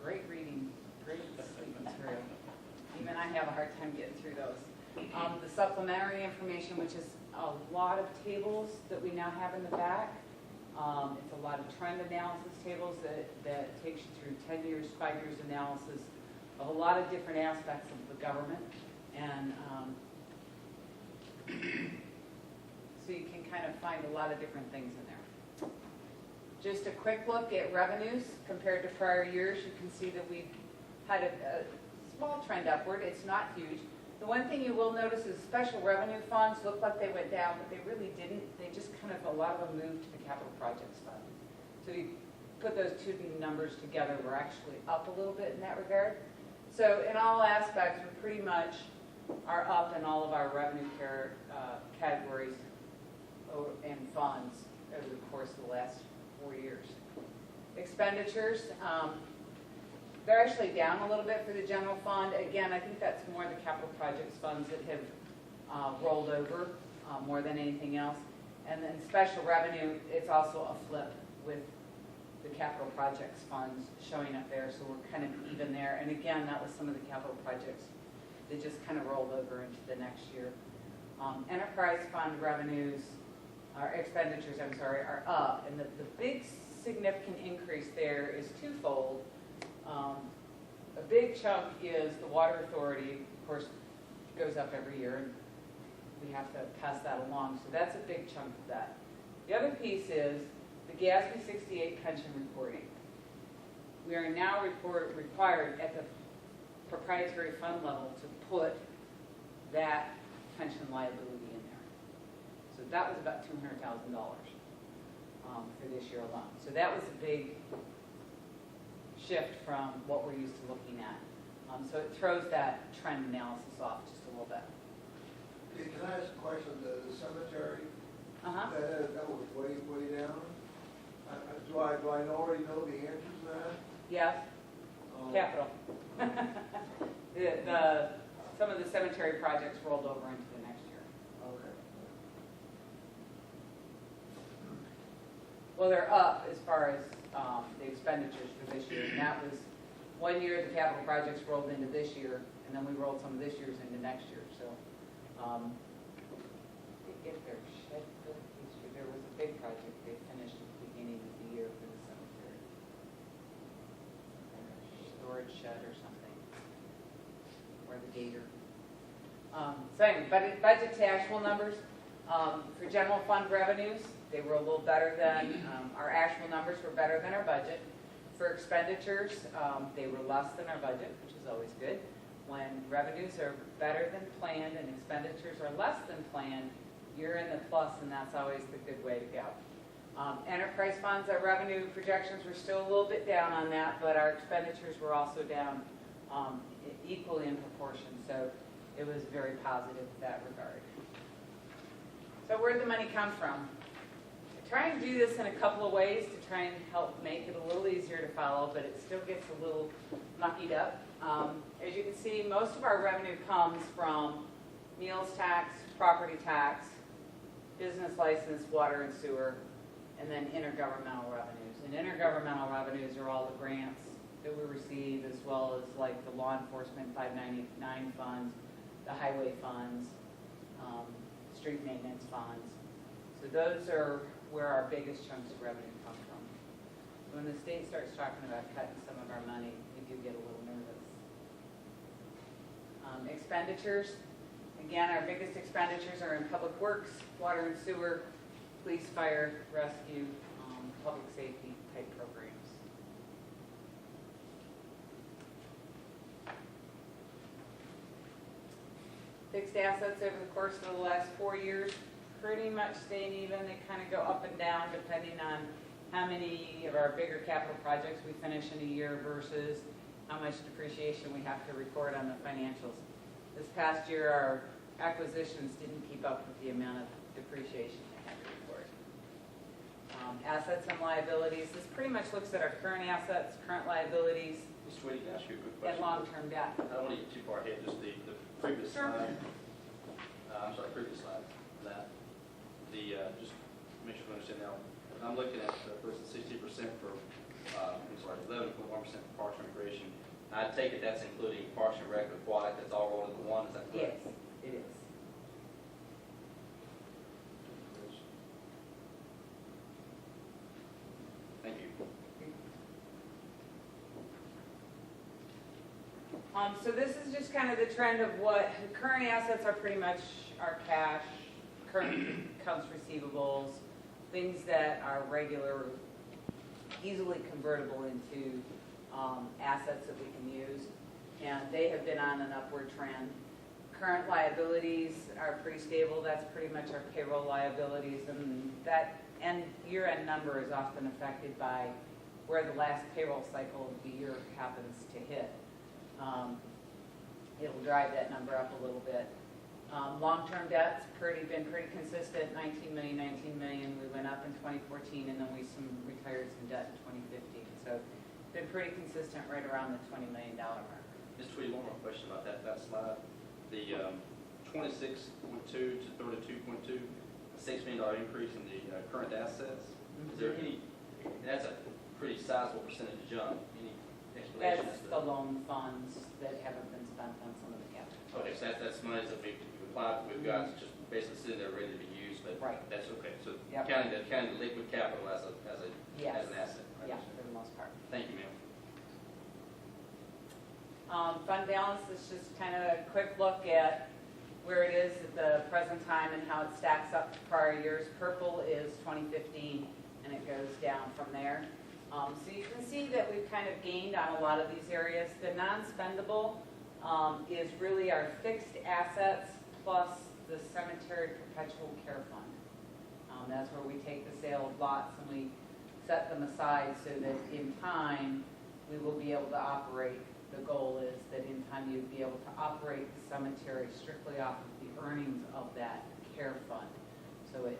Great reading, great sleeping through. Even I have a hard time getting through those. The supplementary information, which is a lot of tables that we now have in the back. It's a lot of trend analysis tables that takes you through 10 years, 5 years analysis of a lot of different aspects of the government. And so so you can kind of find a lot of different things in there. Just a quick look at revenues compared to prior years. You can see that we've had a small trend upward. It's not huge. The one thing you will notice is special revenue funds look like they went down, but they really didn't. They just kind of, a lot of them moved to the capital projects fund. So you put those two numbers together, we're actually up a little bit in that regard. So in all aspects, we pretty much are up in all of our revenue categories and funds over the course of the last 4 years. Expenditures, they're actually down a little bit for the general fund. Again, I think that's more the capital projects funds that have rolled over more than anything else. And then special revenue, it's also a flip with the capital projects funds showing up there, so we're kind of even there. And again, that was some of the capital projects that just kind of rolled over into the next year. Enterprise fund revenues, or expenditures, I'm sorry, are up. And the big significant increase there is twofold. A big chunk is the water authority, of course, goes up every year, and we have to pass that along. So that's a big chunk of that. The other piece is the GASB 68 pension reporting. We are now required at the proprietary fund level to put that pension liability in there. So that was about $200,000 for this year alone. So that was a big shift from what we're used to looking at. So it throws that trend analysis off just a little bit. Hey, can I ask a question? The cemetery, Uh-huh. that was way down. Do I already know the answer to that? Yes, capital. Some of the cemetery projects rolled over into the next year. Okay. Well, they're up as far as the expenditures for this year. And that was 1 year the capital projects rolled into this year, and then we rolled some of this year's into next year. So if they're shed built this year, there was a big project they finished at the beginning of the year for the cemetery. Storage shed or something, or the gator. So anyway, budget to actual numbers. For general fund revenues, they were a little better than, our actual numbers were better than our budget. For expenditures, they were less than our budget, which is always good. When revenues are better than planned and expenditures are less than planned, you're in the plus, and that's always the good way to go. Enterprise funds, our revenue projections were still a little bit down on that, but our expenditures were also down equally in proportion. So it was very positive in that regard. So where'd the money come from? I try and do this in a couple of ways to try and help make it a little easier to follow, but it still gets a little muckied up. As you can see, most of our revenue comes from meals tax, property tax, business license, water and sewer, and then intergovernmental revenues. And intergovernmental revenues are all the grants that we receive, as well as like the law enforcement 599 funds, the highway funds, street maintenance funds. So those are where our biggest chunks of revenue come from. When the state starts talking about cutting some of our money, we do get a little nervous. Expenditures, again, our biggest expenditures are in public works, water and sewer, police, fire, rescue, public safety type programs. Fixed assets over the course of the last 4 years, pretty much staying even. They kind of go up and down depending on how many of our bigger capital projects we finish in a year versus how much depreciation we have to record on the financials. This past year, our acquisitions didn't keep up with the amount of depreciation they had to record. Assets and liabilities, this pretty much looks at our current assets, current liabilities, Mr. Whitty, can I ask you a quick and question? long-term debt. I don't want to get too far ahead, just the previous Sure. slide. Previous slide, that, just make sure I understand now. I'm looking at, for instance, 60% for, 11.1% for Parks and Recreation. I take it that's including Parks and Rec, Aquatic, that's all rolled into one, is that Yes, correct? it is. Thank you. So this is just kind of the trend of what, the current assets are pretty much our cash, current accounts receivables, things that are regular, easily convertible into assets that we can use. And they have been on an upward trend. Current liabilities are pretty stable. That's pretty much our payroll liabilities, and that year-end number is often affected by where the last payroll cycle of the year happens to hit. It'll drive that number up a little bit. Long-term debt's been pretty consistent, 19 million, 19 million. We went up in 2014, and then we retired some debt in 2015. So it's been pretty consistent right around the $20 million mark. Ms. Tweedy, one more question about that slide. The 26.2 to 32.2, a $6 million increase in the current assets. Is there any, that's a pretty sizable percentage jump. Any explanation? That's the loan funds that haven't been spent on some of the capital. Okay, so that's money that we've applied, we've got it's just basically sitting there ready to be used, but Right. that's okay. So Yep. counting the liquid capital as Yes. an asset. Right? Yeah, for the most part. Thank you, ma'am. Fund balance is just kind of a quick look at where it is at the present time and how it stacks up to prior years. Purple is 2015, and it goes down from there. So you can see that we've kind of gained on a lot of these areas. The non-spendable is really our fixed assets plus the cemetery perpetual care fund. That's where we take the sale of lots and we set them aside so that in time we will be able to operate. The goal is that in time you'd be able to operate the cemetery strictly off of the earnings of that care fund, so it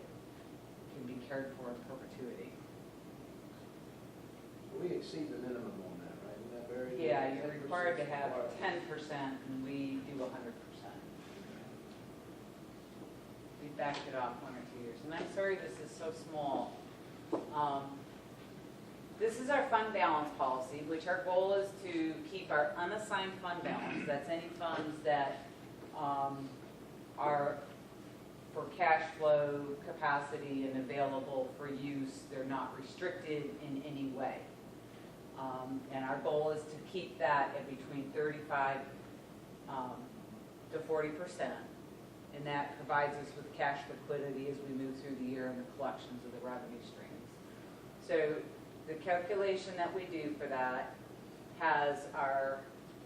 can be cared for in perpetuity. We exceed the minimum on that, right? Isn't that very? Yeah, you're required to have 10%, and we do 100%. We backed it off 1 or 2 years, and I'm sorry this is so small. This is our fund balance policy, which our goal is to keep our unassigned fund balance. That's any funds that are for cash flow capacity and available for use. They're not restricted in any way. And our goal is to keep that at between 35 to 40%. And that provides us with cash liquidity as we move through the year and the collections of the revenue streams. So the calculation that we do for that has our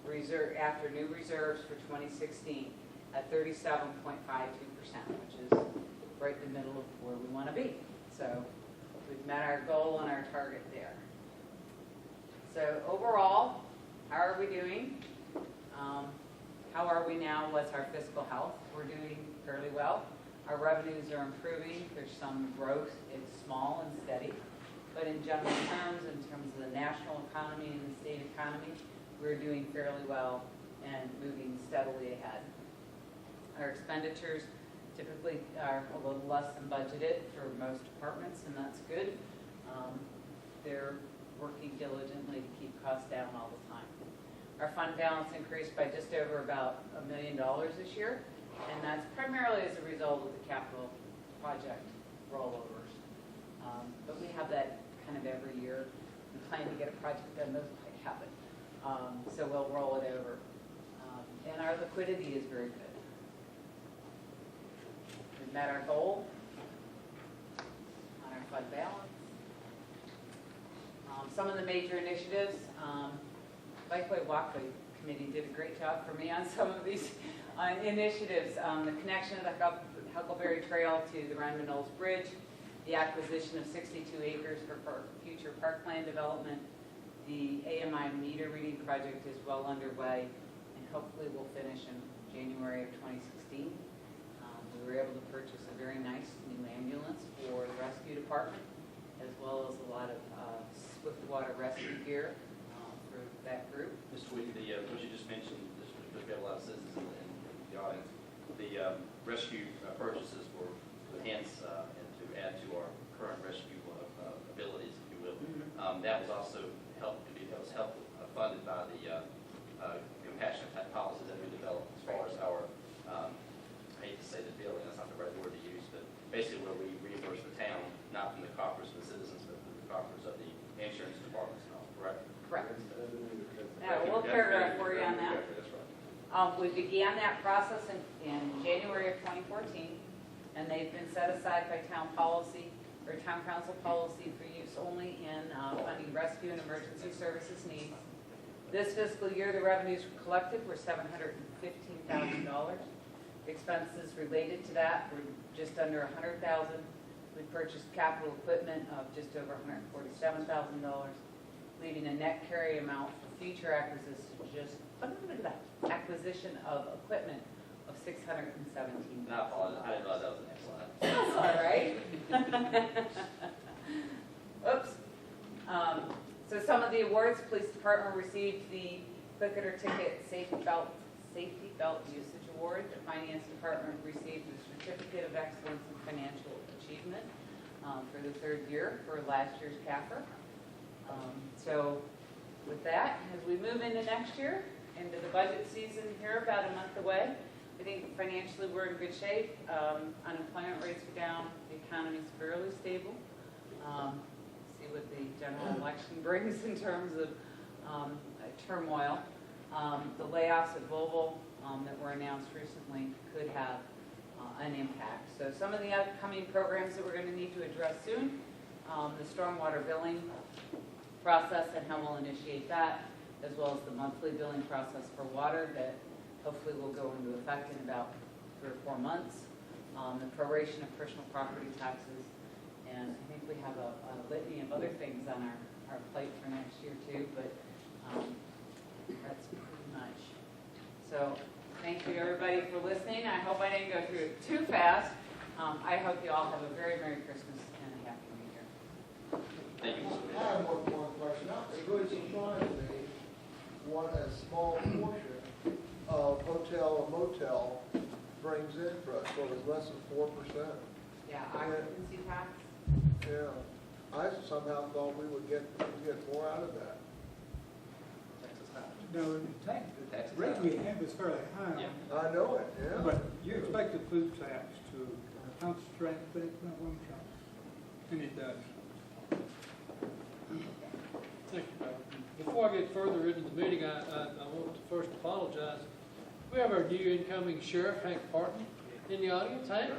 reserve, after new reserves for 2016, at 37.52%, which is right in the middle of where we want to be. So we've met our goal and our target there. So overall, how are we doing? How are we now? What's our fiscal health? We're doing fairly well. Our revenues are improving. There's some growth. It's small and steady. But in general terms, in terms of the national economy and the state economy, we're doing fairly well and moving steadily ahead. Our expenditures typically are a little less than budgeted for most departments, and that's good. They're working diligently to keep costs down all the time. Our fund balance increased by just over about $1 million this year, and that's primarily as a result of the capital project rollovers. But we have that kind of every year. We plan to get a project done, those might happen. So we'll roll it over. And our liquidity is very good. We've met our goal on our fund balance. Some of the major initiatives, Bikeway Walkway Committee did a great job for me on some of these initiatives. The connection of the Huckleberry Trail to the Rhineman Knolls Bridge, the acquisition of 62 acres for future parkland development, the AMI meter reading project is well underway, and hopefully will finish in January of 2016. We were able to purchase a very nice new ambulance for the rescue department, as well as a lot of swift water rescue gear for that group. Ms. Tweedy, what you just mentioned, just because we have a lot of citizens in the audience, the rescue purchases were to enhance and to add to our current rescue abilities, if you will. That was also funded by the compassionate type policies that we developed as far as our, I hate to say the billing, that's not the right word to use, but basically where we reimburse the town, not from the coffers of the citizens, but from the coffers of the insurance departments and all, correct? Correct. Now, a little paragraph for you on that. That's right. We began that process in January of 2014. and they've been set aside by town policy, or town council policy for use only in funding rescue and emergency services needs. This fiscal year, the revenues collected were $715,000. Expenses related to that were just under $100,000. We purchased capital equipment of just over $147,000, leaving a net carry amount for future acquisition of equipment of $617,000. I apologize, I didn't realize that was the next slide. That's all right. Oops. So some of the awards, police department received the Click It or Ticket Safety Belt Usage Award. The finance department received the Certificate of Excellence in Financial Achievement for the third year for last year's CAFR. So with that, as we move into next year, into the budget season here, about a month away, I think financially we're in good shape. Unemployment rates are down. The economy's fairly stable. See what the general election brings in terms of turmoil. The layoffs at Volvo that were announced recently could have an impact. So some of the upcoming programs that we're going to need to address soon, the stormwater billing process and how we'll initiate that, as well as the monthly billing process for water that hopefully will go into effect in about 3 or 4 months. The proration of personal property taxes, and I think we have a litany of other things on our plate for next year too, but that's pretty much. So thank you everybody for listening. I hope I didn't go through it too fast. I hope you all have a very Merry Christmas and a Happy New Year. Thank you. I have one question. It really surprised me what a small portion of hotel or motel brings in for us. So it's less than 4%. Yeah, occupancy tax. Yeah. I somehow thought we would get more out of that. No, the tax rate we have is fairly high. Yeah. I know it, yeah. But you expect the food tax to concentrate things on one shop, and it does. Thank you, Bob. Before I get further into the meeting, I want to first apologize. We have our new incoming sheriff, Hank Parton, in the audience. Hank?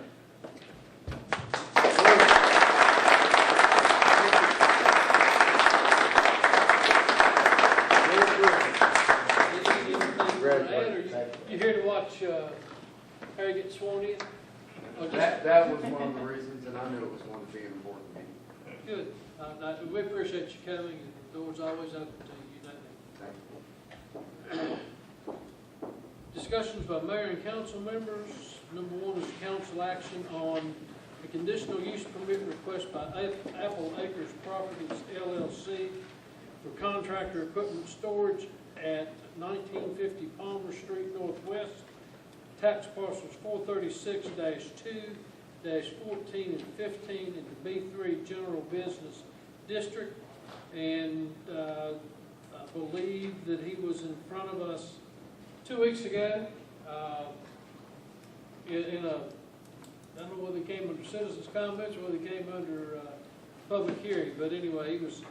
You here to watch Harry get sworn in? That was one of the reasons, and I knew it was going to be an important meeting. Good. We appreciate you coming, and the door's always open to you, you know that. Discussions by mayor and council members. Number 1 is council action on a conditional use permit request by Apple Acres Properties LLC for contractor equipment storage at 1950 Palmer Street Northwest, tax parcels 436-2-14 and 15 in the B3 General Business District. And I believe that he was in front of us 2 weeks ago in a, I don't know whether he came under citizens' comments or whether he came under public hearing, but anyway, he was,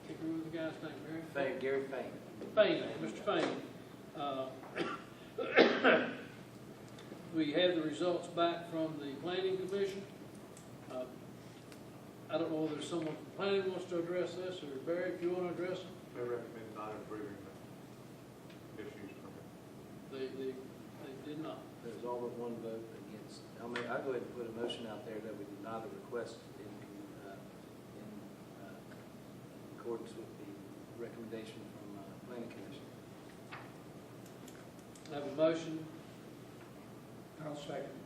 can't remember the guy's name, Mary? Gary Fain. Fain, Mr. Fain. We had the results back from the planning commission. I don't know whether someone from planning wants to address this, or Barry, if you want to address it. They recommend not approving the issues permit. They did not. There's all but one vote against. I'll go ahead and put a motion out there that we deny the request in accordance with the recommendation from Planning Commission. I have a motion. I'll second.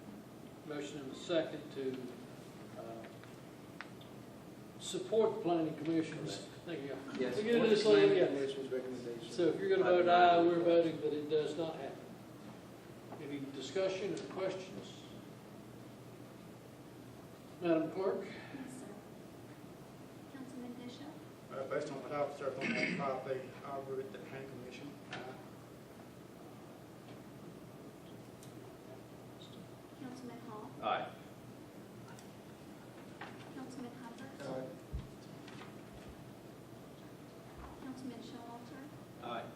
Motion and a second to support the planning commission's. Thank you. Yes. We're gonna do this all Planning together. Commission's recommendation. So if you're going to vote aye, we're voting that it does not happen. Any discussion or questions? Madam Clerk? Yes, sir. Councilman Bishop? Based on what I've observed on that property, I'll agree with the planning commission. Councilman Hall? Aye. Councilman Hubbard? Councilman Showalter? Aye.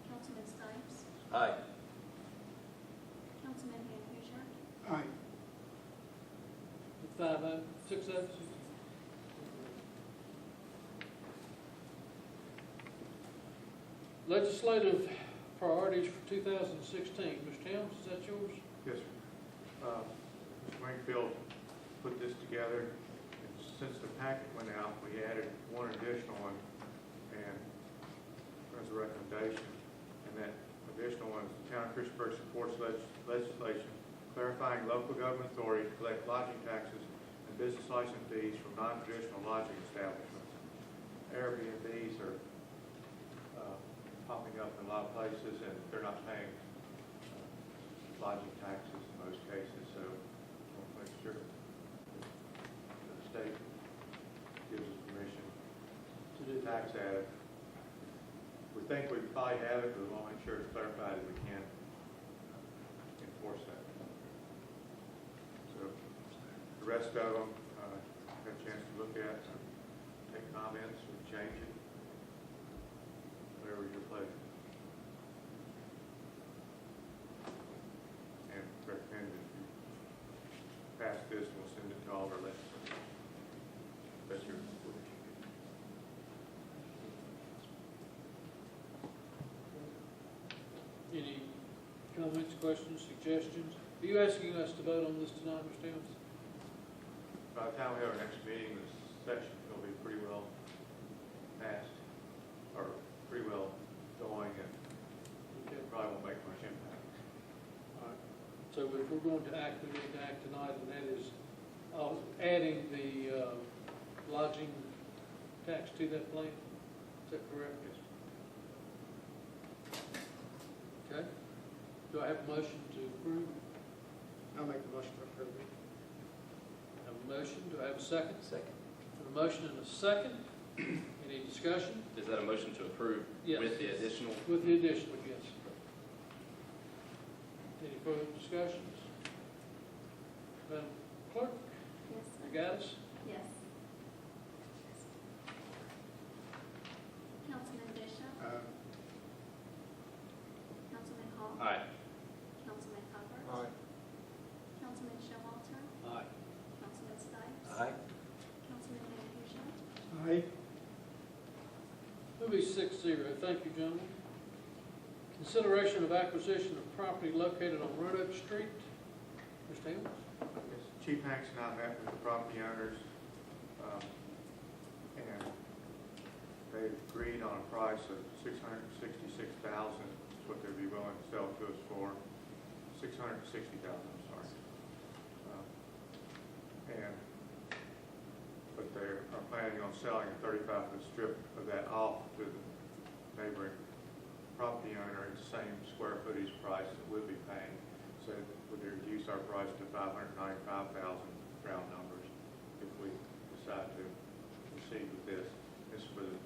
Councilman Stipes? Aye. Aye. 5 votes, 6 votes. Legislative priorities for 2016. Mr. Helms, is that yours? Yes, sir. Mr. Wingfield put this together, and since the packet went out, we added one additional one, and as a recommendation, and that additional one is the Town of Christiansburg supports legislation clarifying local government authority to collect lodging taxes and business license fees from non-traditional lodging establishments. Airbnbs are popping up in a lot of places, and they're not paying lodging taxes in most cases, so we'll make sure the state gives us permission to do tax audit. We think we probably have it, but we want to make sure it's clarified that we can enforce that. So the rest of them, had a chance to look at, take comments, or change it. Whatever your pleasure. And recommend that you pass this, we'll send it to all of our legislators. That's your wish. Any comments, questions, suggestions? Are you asking us to vote on this tonight, Mr. Helms? By the time we have our next meeting, this session will be pretty well passed, or pretty well going, and probably won't make much impact. All right. So if we're going to act, we need to act tonight, and that is adding the lodging tax to that plan. Is that correct? Yes. Okay. Do I have a motion to approve? I'll make the motion to approve it. I have a motion. Do I have a second? Second. A motion and a second. Any discussion? Is that a motion to approve Yes. with the additional? With the additional, yes. Any further discussions? Madam Clerk? Yes, sir. Regatas? Yes. Councilman Bishop? Councilman Hall? Aye. Councilman Hubbard? Aye. Councilman Showalter? Aye. Councilman Stipes? Aye. Councilman Van Huzen? Aye. Movie 6-0. Thank you, gentlemen. Consideration of acquisition of property located on Roanoke Street. Mr. Helms? Yes, Chief Hanks and I met with the property owners, and they agreed on a price of $666,000, is what they'd be willing to sell to us for. $660,000, I'm sorry. But they are planning on selling a 35-foot strip of that off to the neighboring property owner at the same square footage price that we'll be paying. So would reduce our price to $595,000 round numbers if we decide to proceed with this. This is for the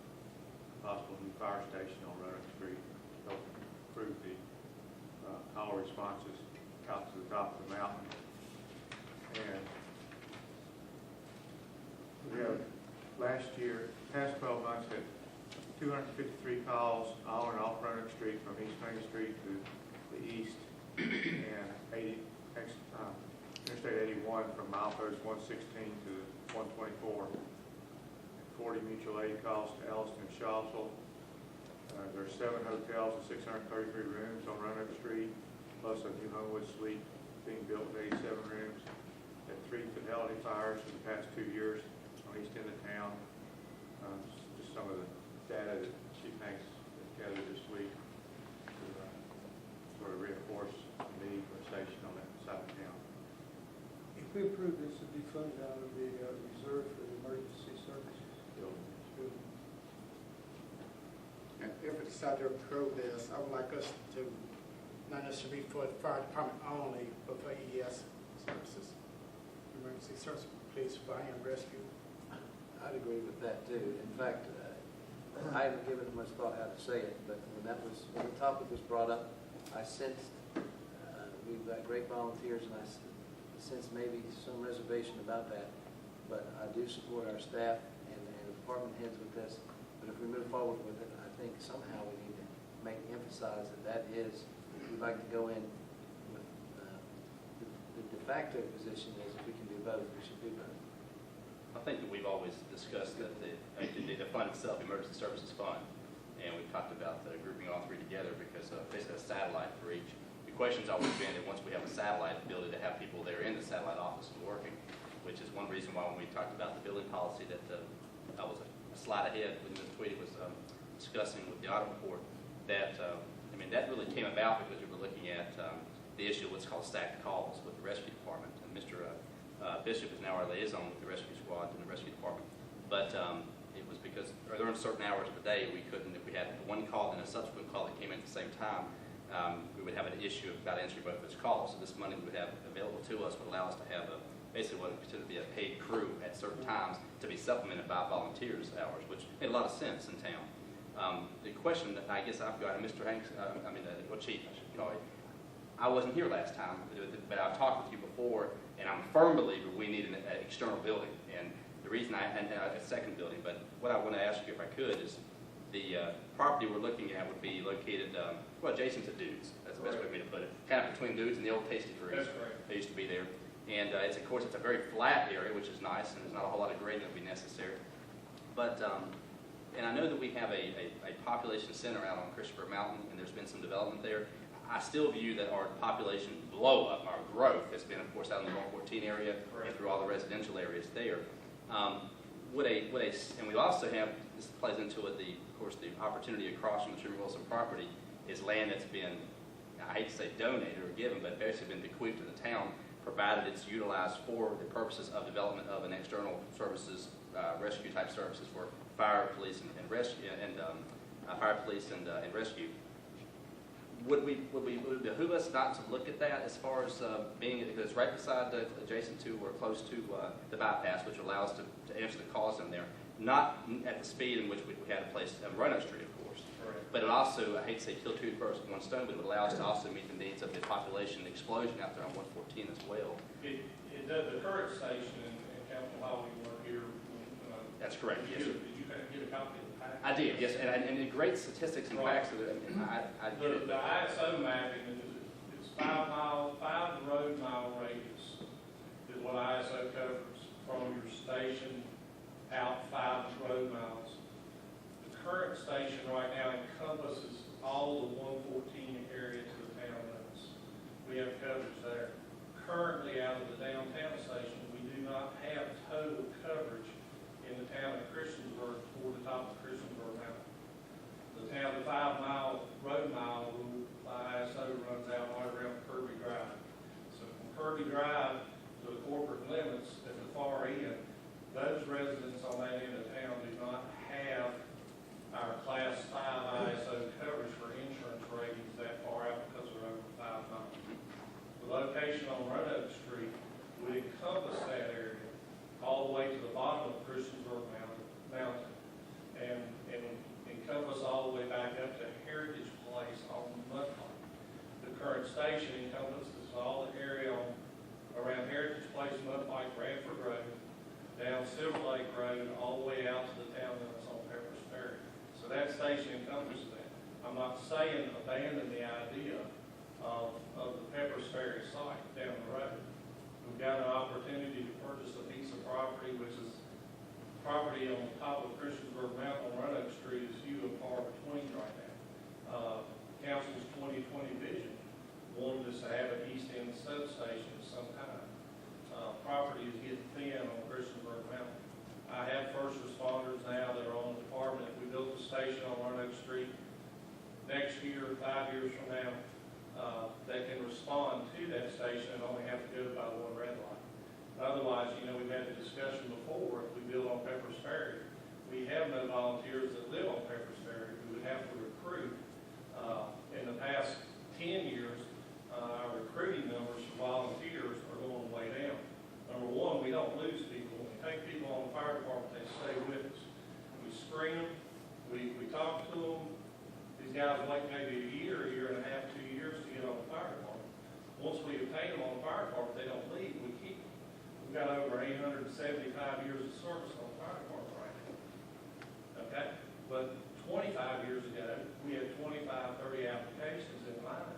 possible new fire station on Roanoke Street, help improve the call responses out to the top of the mountain. And we have last year, past 12 months, had 253 calls on and off Roanoke Street from East Main Street to the east, and Interstate 81 from milepost 116 to 124. 40 mutual aid calls to Elliston and Shawsville. There are 7 hotels and 633 rooms on Roanoke Street, plus a new Homewood suite being built with 87 rooms. Had 3 fatality fires in the past 2 years on east end of town. Just some of the data that Chief Hanks gathered this week to sort of reinforce the need for a station on that side of town. If we approve this, it'd be funded out of the reserve for the emergency services. And if we decide to approve this, I would like us to, not necessarily for the fire department only, but for ES services, emergency service, police, fire, and rescue. I'd agree with that too. In fact, I haven't given it much thought how to say it, but when the topic was brought up, I sensed we've got great volunteers, and I sense maybe some reservation about that. But I do support our staff and the department heads with this. But if we move forward with it, I think somehow we need to emphasize that is, we'd like to go in with the de facto position is if we can do both, we should do both. I think that we've always discussed that the fund itself, Emergency Services Fund, and we've talked about grouping all three together because basically a satellite for each. The question's always been that once we have a satellite, ability to have people there in the satellite office and working, which is one reason why when we talked about the building policy that I was a slide ahead when Ms. Tweedy was discussing with the audit report, that that really came about because we were looking at the issue of what's called stacked calls with the rescue department. And Mr. Bishop is now our liaison with the rescue squad and the rescue department. But it was because during certain hours of the day we couldn't, if we had one call and a subsequent call that came in at the same time, we would have an issue about answering both those calls. So this money we would have available to us would allow us to have basically what would consider to be a paid crew at certain times to be supplemented by volunteers hours, which made a lot of sense in town. The question that I guess I've got, and Mr. Hanks, Chief, I should call you, I wasn't here last time, but I've talked with you before, and I'm a firm believer we need an external building. And the reason and a second building, but what I want to ask you if I could is the property we're looking at would be located, adjacent to Dudes. That's the best way for me to put it. Kind of between Dudes and the old Tasty Freeze. That's right. They used to be there. And it's a very flat area, which is nice, and there's not a whole lot of grading that would be necessary. But, and I know that we have a population center out on Christopher Mountain, and there's been some development there. I still view that our population blow up, our growth has been, of course, out in the 114 area and through all the residential areas there. And we also have, this plays into it, of course, the opportunity across from the Truman Wilson property is land that's been, I hate to say donated or given, but basically been bequeathed to the town, provided it's utilized for the purposes of development of an external services, rescue type services for fire, police, and rescue, and fire, police, and rescue. Would it behoove us not to look at that as far as being, because it's right beside, adjacent to or close to the bypass, which allows us to answer the calls in there, not at the speed in which we had to place Roanoke Street, of course. Right. But it also, I hate to say kill two birds with one stone, but it would allow us to also meet the needs of the population explosion out there on 114 as well. It does, the current station in Capitol Highway work here. That's correct, yes. Did you get a copy of the package? I did, yes, and the great statistics and facts of it, I get it. The ISO mapping is 5 road mile radius is what ISO covers from your station out 5 road miles. The current station right now encompasses all the 114 area to the town limits. We have coverage there. Currently out of the downtown station, we do not have total coverage in the town of Christiansburg for the top of Christiansburg Mountain. The 5-mile road mile rule by ISO runs out right around Kirby Drive. So from Kirby Drive to the corporate limits at the far end, those residents on that end of town do not have our Class 5 ISO coverage for insurance ratings that far out because they're over 5 miles. The location on Roanoke Street would encompass that area all the way to the bottom of Christiansburg Mountain and encompass all the way back up to Heritage Place on Mudpond. The current station encompasses all the area around Heritage Place, Mudpike, Bradford Road, down Silver Lake Road, all the way out to the town limits on Pepper's Ferry. So that station encompasses that. I'm not saying abandon the idea of the Pepper's Ferry site down the road. We've got an opportunity to purchase a piece of property, which is property on the top of Christiansburg Mountain on Roanoke Street is few and far between right now. Council's 2020 vision wanted us to have an east end substation at some time. Property is getting thin on Christiansburg Mountain. I have first responders now that are on the department. If we built a station on Roanoke Street next year, 5 years from now, that can respond to that station and only have to go by one red light. Otherwise, we've had the discussion before, if we build on Pepper's Ferry, we have no volunteers that live on Pepper's Ferry. We would have to recruit. In the past 10 years, our recruiting numbers for volunteers are going way down. Number one, we don't lose people. When we take people on the fire department, they stay with us. We screen them, we talk to them. These guys wait maybe a year and a half, 2 years to get on the fire department. Once we obtain them on the fire department, they don't leave, we keep them. We've got over 875 years of service on the fire department right now. Okay? But 25 years ago, we had 25, 30 applications in line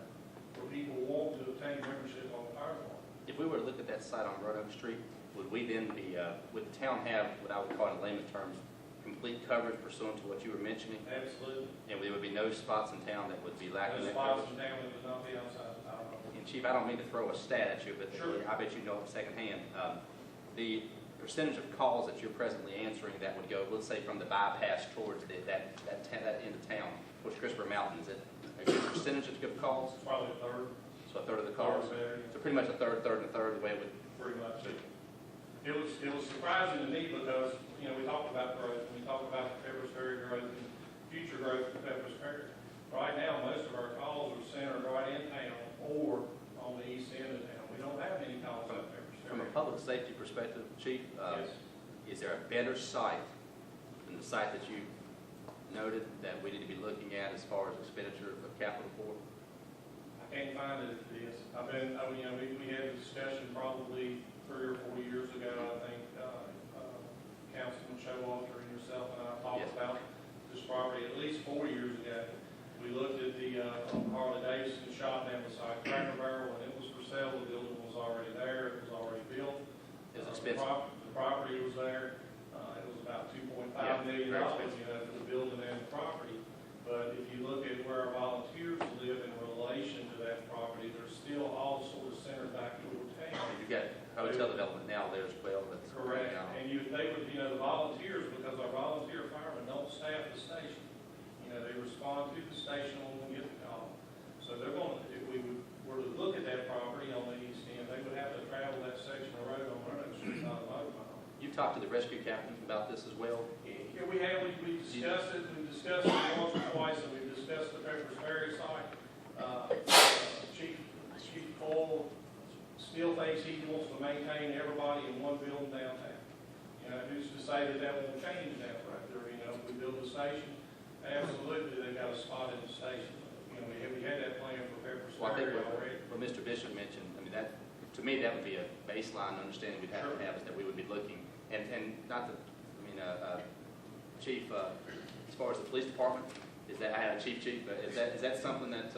where people want to obtain membership on the fire department. If If we were to look at that site on Roanoke Street, would we then be, would the town have, what I would call in layman terms, complete coverage pursuant to what you were mentioning? Absolutely. And there would be no spots in town that would be lacking Those that spots coverage? in town that would not be outside the power line. And Chief, I don't mean to throw a stat at you, but Sure. I bet you know it secondhand. The percentage of calls that you're presently answering that would go, let's say, from the bypass towards that end of town, towards Christopher Mountain, is it a good percentage of calls? It's probably a third. So a third of the calls? So pretty much a third, and a third, the way it would. Pretty much. It was surprising to me because, you know, we talked about growth, and we talked about the Pepperidge Ferry growth and future growth of Pepperidge Ferry. Right now, most of our calls are centered right in town or on the east end of town. We don't have any calls at Pepperidge Ferry. From a public safety perspective, Chief, Yes. is there a better site than the site that you noted that we need to be looking at as far as expenditure of capital for? I can't find it at this. You know, we had a discussion probably 3 or 4 years ago, I think, Councilman Showalter and yourself and I talked Yes. about this property at least 4 years ago. We looked at the Harley Davidson shop down beside Cracker Barrel, and it was for sale. The building was already there. It was already built. Is it The expensive? property was there. It was about $2.5 million, very you know, for the building and the property. But if you look at where our volunteers live in relation to that property, they're still all sort of centered back toward town. You've got hotel development now there as well. That's Correct. now. And they would, you know, the volunteers, because our volunteer firemen don't staff the station. You know, they respond to the station when we get the call. So they're going to, if we were to look at that property on the east end, they would have to travel that section of road on Roanoke Street, not a motor mile. You've talked to the rescue captain about this as well? Yeah, we have, we discussed it, we've discussed it once or twice, and we've discussed the Pepperidge Ferry site. Chief Cole still thinks he wants to maintain everybody in one building downtown. You know, who's to say that won't change down right there, you know, if we build a station, absolutely, they've got a spot in the station. You know, we had that plan for Pepperidge Well, I think Ferry already. what Mr. Bishop mentioned, I mean, that, to me, that would be a baseline understanding we'd have to have, is that we would be looking, and not that, I mean, Chief, as far as the police department, is that, I had a chief, but is that something that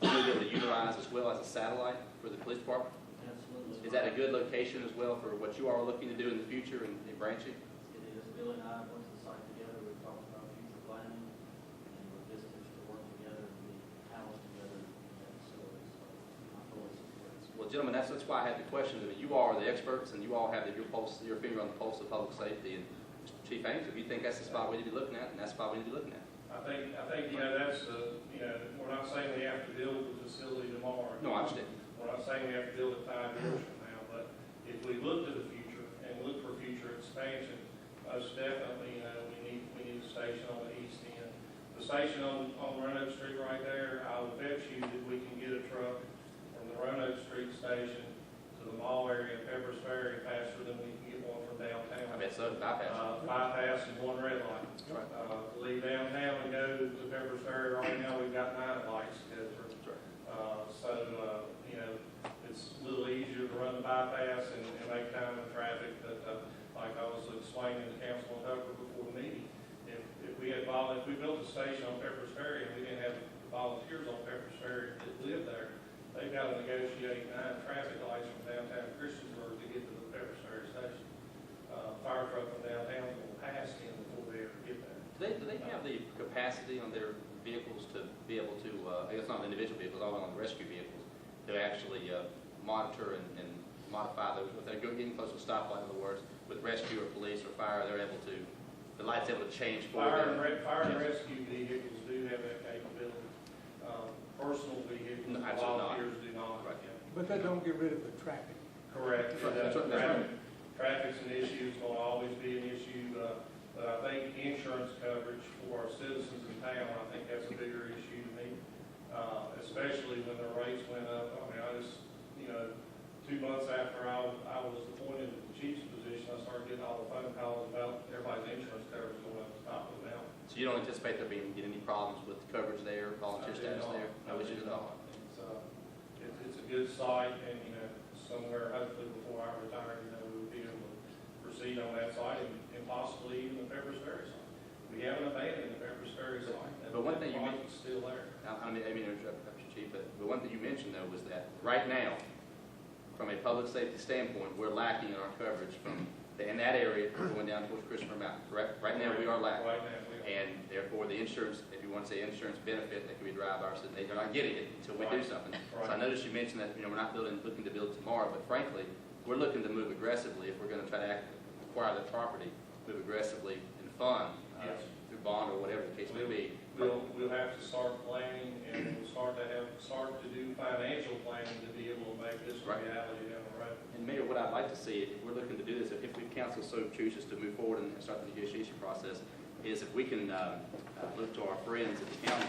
we'll be able to utilize as well as a satellite for the police department? Absolutely. Is that a good location as well for what you are looking to do in the future in branching? It is. Bill and I went to the site together, we talked about future planning, and we're visitors to work together and be housed together in that facility, so I fully support it. Well, gentlemen, that's why I had the question. I mean, you all are the experts, and you all have your finger on the pulse of public safety. And Chief Ames, if you think that's the spot we need to be looking at, then that's the spot we need to be looking at. I think, you know, that's you know, we're not saying we have to build the facility tomorrow. No, I understand. We're not saying we have to build it 5 years from now, but if we look to the future and look for future expansion, most definitely, you know, we need a station on the east end. The station on Roanoke Street right there, I will bet you that we can get a truck from the Roanoke Street station to the mall area of Pepperidge Ferry faster than we can get one from downtown. I bet so, bypass. Bypass and one red light. Right. To leave downtown and go to Pepperidge Ferry, right now, we've got 9 lights to go through. You know, it's a little easier to run the bypass and make time in traffic, but like I was explaining to Councilman Tucker before the meeting, if we built a station on Pepperidge Ferry and we didn't have volunteers on Pepperidge Ferry that live there, they've got to negotiate 9 traffic lights from downtown Christiansburg to get to the Pepperidge Ferry station. Fire truck from downtown will pass in before they ever get there. Do they have the capacity on their vehicles to be able to, I guess not individual vehicles, all on the rescue vehicles, to actually monitor and modify those, if they're getting close to a stoplight, in other words, with rescue or police or fire, they're able to, the light's able to change for them? Fire and rescue vehicles do have that capability. Personal vehicles, No, absolutely not. volunteers do not. Right. But they don't get rid of the traffic. Correct. That's right. Traffic's an issue, it's going to always be an issue, but I think insurance coverage for our citizens in town, I think that's a bigger issue to me, especially when the rates went up. I mean, I just, you know, 2 months after I was appointed to the chief's position, I started getting all the phone calls about everybody's insurance coverage going up the top of the mountain. So you don't anticipate there being any problems with coverage there, volunteer status there? No issues at all? It's a good site, and, you know, somewhere hopefully before I retire, you know, we'll be able to proceed on that site and possibly even the Pepperidge Ferry site. We haven't abandoned the Pepperidge Ferry site. and But one thing you the project's still there. I mean, to interrupt you, Chief, but one thing you mentioned, though, was that right now, from a a public safety standpoint, we're lacking in our coverage from, in that area going down towards Christopher Mountain, correct? Right now, we are lacking. Right now, we are. And therefore, the insurance, if you want to say insurance benefit, that can be derived by our city, they're not getting it until we do something. So I noticed you mentioned that, we're not looking to build tomorrow, but frankly, we're looking to move aggressively if we're going to try to acquire the property, move aggressively and fund through bond or whatever the case may be. We'll have to start planning, and we'll start to do financial planning to be able to make this a reality down the road. And Mayor, what I'd like to see, if we're looking to do this, if we council so chooses to move forward and start the negotiation process, is if we can look to our friends at the county,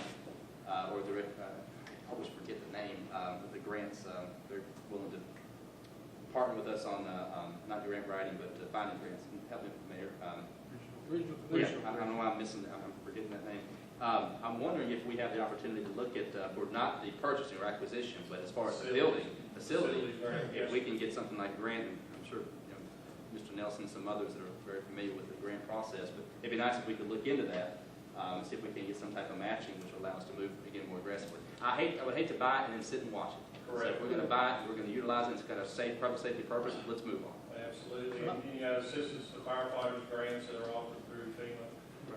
or the, I always forget the name, of the grants, they're willing to partner with us on, not grant writing, but finding grants. Help me, Mayor. Regional Yeah, Commission. I don't know why I'm forgetting that name. I'm wondering if we have the opportunity to look at, for not the purchasing or acquisition, but as far as the building, facility, if we can get something like grant, and I'm sure, Mr. Nelson and some others that are very familiar with the grant process, but it'd be nice if we could look into that, and see if we can get some type of matching, which will allow us to move, again, more aggressively. I would hate to buy it and then sit and watch it. Correct. So if we're going to buy it, we're going to utilize it, it's got a public safety purpose, let's move on. Absolutely. And, assistance to firefighters grants that are offered through FEMA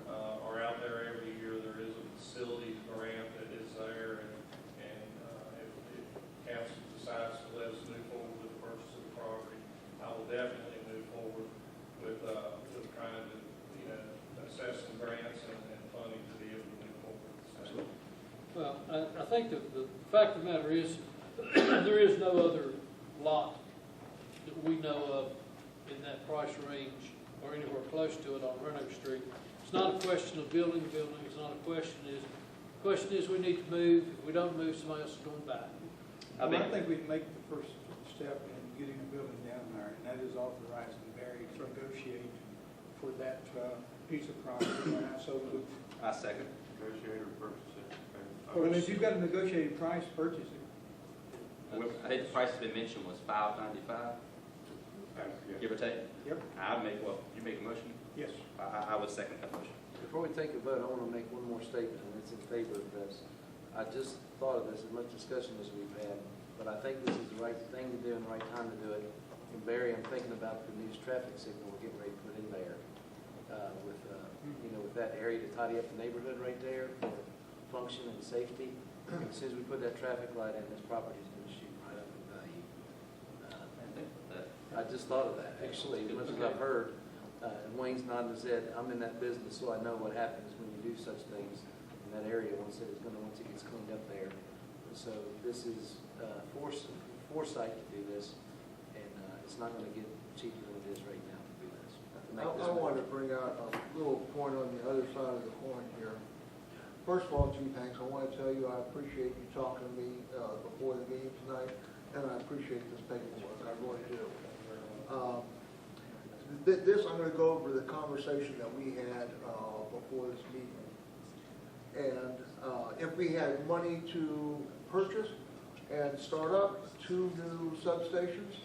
are out there every year. There is a facilities grant that is there, and if council decides to let us move forward with the purchase of the property, I will definitely move forward with trying to, assess some grants and funding to be able to move forward. Well, I think the fact of the matter is, there is no other lot that we know of in that price range or anywhere close to it on Roanoke Street. It's not a question of building. It's not a question is we need to move. If we don't move, somebody else is going to buy it. Well, I think we'd make the first step in getting a building down there, and that is authorizing Barry to negotiate for that piece of property. And so I second. Negotiator purchase it. well, if you've got a negotiated price, purchase it. I think the price has been mentioned was $595, give or take. Yep. You make a motion? Yes. I would second that motion. Before we take a vote, I want to make one more statement, and it's in favor of this. I just thought of this, as much discussion as we've had, but I think this is the right thing to do and the right time to do it. And Barry, I'm thinking about the new traffic signal we're getting ready to put in there with that area to tidy up the neighborhood right there for function and safety. And as soon as we put that traffic light in, this property's going to shoot right up in value. I just thought of that, actually, as much as I've heard. And Wayne's nodding his head. I'm in that business, so I know what happens when you do such things in that area once it gets cleaned up there. And so this is foresight to do this, and it's not going to get cheaper than it is right now to do this. I want to bring out a little point on the other side of the coin here. First of all, Chief Hanks, I want to tell you I appreciate you talking to me before the meeting tonight, and I appreciate this paperwork. I really do. I'm going to go over the conversation that we had before this meeting. And if we had money to purchase and start up 2 new substations,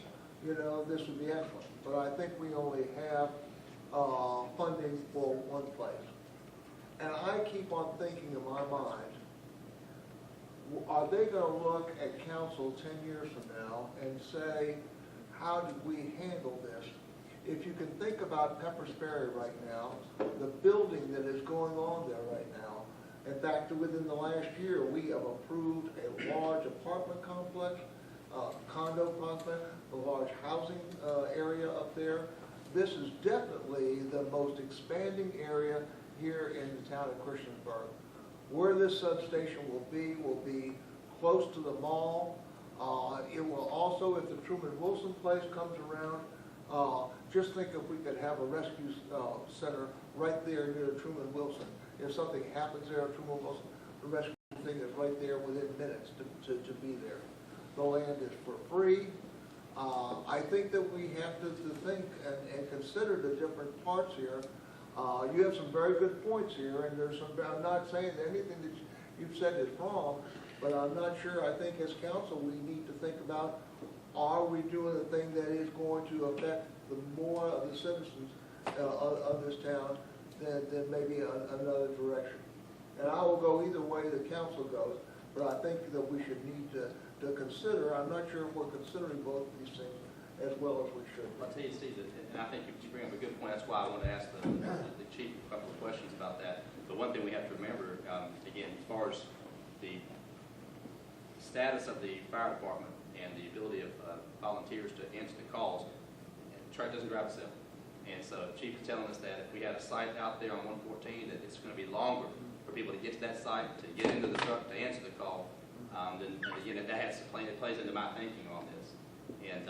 this would be excellent. But I think we only have funding for one place. And I keep on thinking in my mind, are they going to look at council 10 years from now and say, how did we handle this? If you can think about Pepper Sperry right now, the building that is going on there right now, in fact, within the last year, we have approved a large apartment complex, condo complex, a large housing area up there. This is definitely the most expanding area here in the town of Christiansburg. Where this substation will be close to the mall. It will also, if the Truman Wilson place comes around, just think if we could have a rescue center right there near Truman Wilson. If something happens there at Truman Wilson, the rescue thing is right there within minutes to be there. The land is for free. I think that we have to think and consider the different parts here. You have some very good points here, and I'm not saying that anything that you've said is wrong, but I'm not sure. I think as council we need to think about, are we doing the thing that is going to affect the more of the citizens of this town than maybe another direction. And I will go either way the council goes, but I think that we should need to to consider. I'm not sure if we're considering both of these things as well as we should. I'll tell you, Steve, and I think you bring up a good point. That's why I want to ask the chief a couple of questions about that. But one thing we have to remember, again, as far as the status of the fire department and the ability of volunteers to answer the calls, truck doesn't drive itself. And so Chief is telling us that if we had a site out there on 114, that it's going to be longer for people to get to that site, to get into the truck, to answer the call. Then again, that has to play, it plays into my thinking on this. And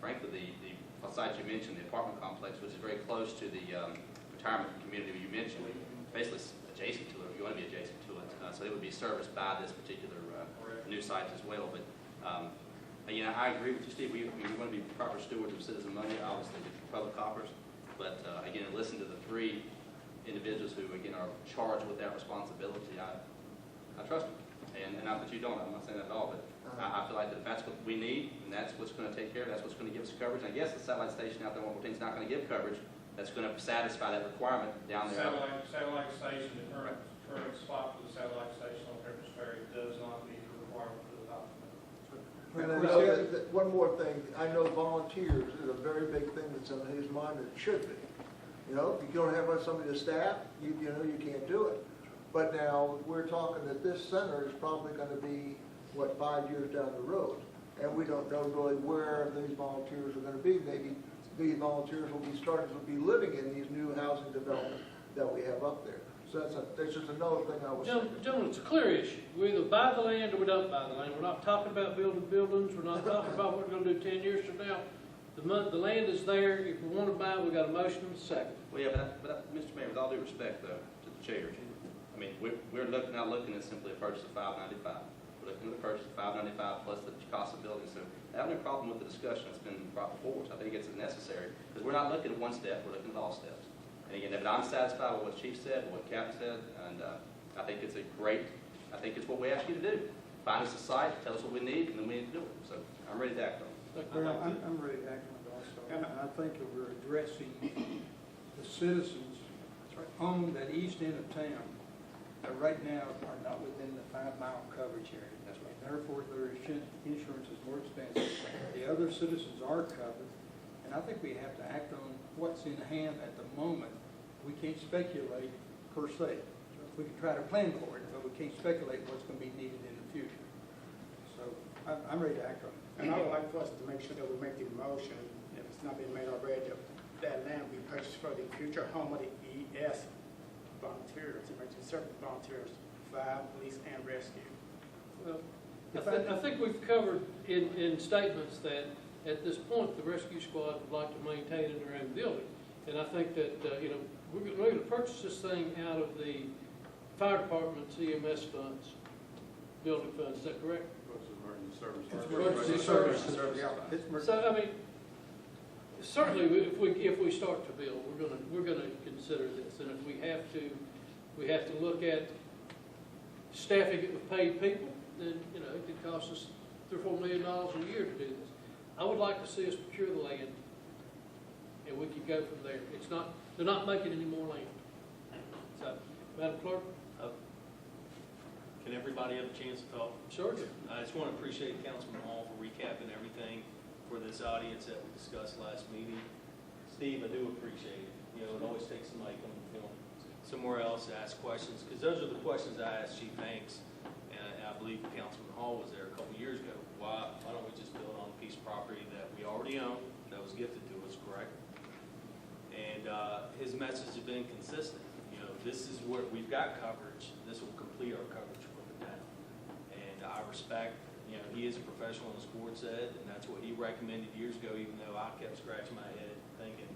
frankly, the site you mentioned, the apartment complex, which is very close to the retirement community you mentioned, basically adjacent to it, if you want to be adjacent to it. So it would be serviced by this particular new site as well. But again, I agree with you, Steve. We want to be proper stewards of citizen money, obviously the public coffers. But again, listen to the three individuals who, again, are charged with that responsibility. I trust them. And not that you don't, I'm not saying that at all, but I feel like that's what we need, and that's what's going to take care of, that's what's going to give us coverage. And I guess the satellite station out there on 114 is not going to give coverage. That's going to satisfy that requirement down there. Satellite station, the current spot for the satellite station on Pepper's Ferry does not meet the requirement for the document. And I know that one more thing, I know volunteers is a very big thing that's on his mind, and it should be. You know, if you don't have somebody to staff, you know you can't do it. But now, we're talking that this center is probably going to be, what, 5 years down the road. And we don't know really where these volunteers are going to be. Maybe these volunteers will be starting to be living in these new housing developments that we have up there. So that's just another thing I was saying. Gentlemen, it's a clear issue. We either buy the land or we don't buy the land. We're not talking about building buildings. We're not talking about what we're going to do 10 years from now. The land is there. If we want to buy it, we've got a motion and a second. Well, yeah, but Mr. Mayor, with all due respect, though, to the chair, I mean, we're not looking at simply a purchase of $595. We're looking at a purchase of $595 plus the cost of building. So I have no problem with the discussion that's been brought before us. I think it's necessary because we're not looking at one step. We're looking at all steps. And again, if I'm satisfied with what the Chief said, what Captain said, and I think it's I think it's what we ask you to do. Find us a site, tell us what we need, and then we need to do it. So I'm ready to act on it. Well, I'm ready to act on it also. And I think that we're addressing the citizens on that east end of town that right now are not within the 5-mile coverage area. That's right. Therefore, their insurance is more expensive. The other citizens are covered, and I think we have to act on what's in hand at the moment. We can't speculate per se. We can try to plan for it, but we can't speculate what's going to be needed in the future. So I'm ready to act on it. And I would like for us to make sure that we make the motion, if it's not been made already, that land be purchased for the future home of the ES volunteers, emergency service volunteers, fire, police, and rescue. Well, I think we've covered in statements that at this point, the rescue squad would like to maintain in their own building. And I think that, we're going to purchase this thing out of the fire department's EMS funds, building funds, is that correct? Emergency services. So, I mean, certainly if we start to build, we're going to consider this. And if we have to look at staffing it with paid people, then, it could cost us $3 or $4 million a year to do this. I would like to see us procure the land, and we can go from there. They're not making any more land. So, Madam Clerk? Can everybody have a chance to talk? Sure. I just want to appreciate Councilman Hall for recapping everything for this audience that we discussed last meeting. Steve, I do appreciate it. It always takes somebody coming from somewhere else to ask questions, because those are the questions I asked Chief Hanks, and I believe Councilman Hall was there a couple years ago. Why don't we just build on a piece of property that we already own, that was gifted to us, correct? And his message has been consistent. This is where we've got coverage. This will complete our coverage for the town. And I respect, he is a professional, as the board said, and that's what he recommended years ago, even though I kept scratching my head thinking,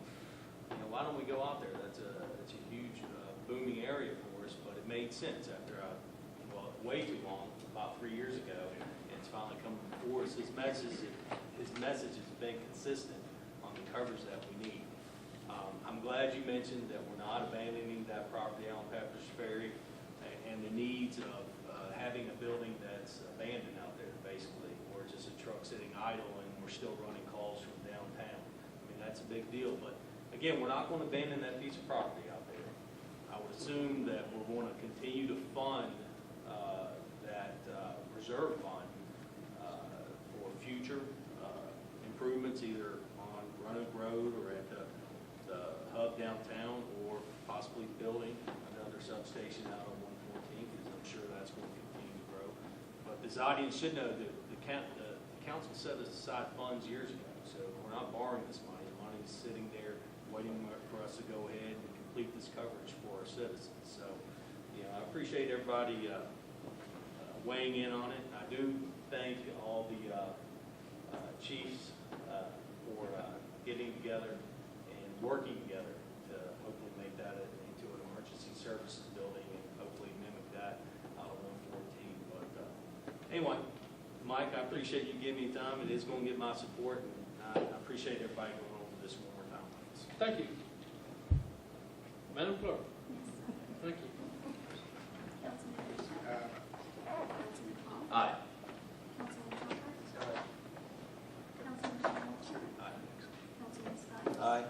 why don't we go out there? That's a huge booming area for us, but it made sense after way too long, about 3 years ago, and it's finally coming before us. His message has been consistent on the coverage that we need. I'm glad you mentioned that we're not abandoning that property on Pepper's Ferry and the needs of having a building that's abandoned out there, basically, or just a truck sitting idle and we're still running calls from downtown. I mean, that's a big deal. But again, we're not going to abandon that piece of property out there. I would assume that we're going to continue to fund that reserve fund future improvements either on Roanoke Road or at the hub downtown, or possibly building another substation out on 114, because I'm sure that's going to continue to grow. But this audience should know that the council set aside funds years ago, so we're not borrowing this money. The money's sitting there waiting for us to go ahead and complete this coverage for our citizens. So, I appreciate everybody weighing in on it. I do thank all the chiefs for getting together and working together to hopefully make that into an emergency services building and hopefully mimic that out of 114. But anyway, Mike, I appreciate you giving me time. It is going to get my support, and I appreciate everybody going over this one more time. Thank you. Madam Clerk. Thank you. Councilman Bishop. Councilman Hall. Aye. Councilman Hopper. Councilman Shelton. Aye. Councilman Stiles. Aye.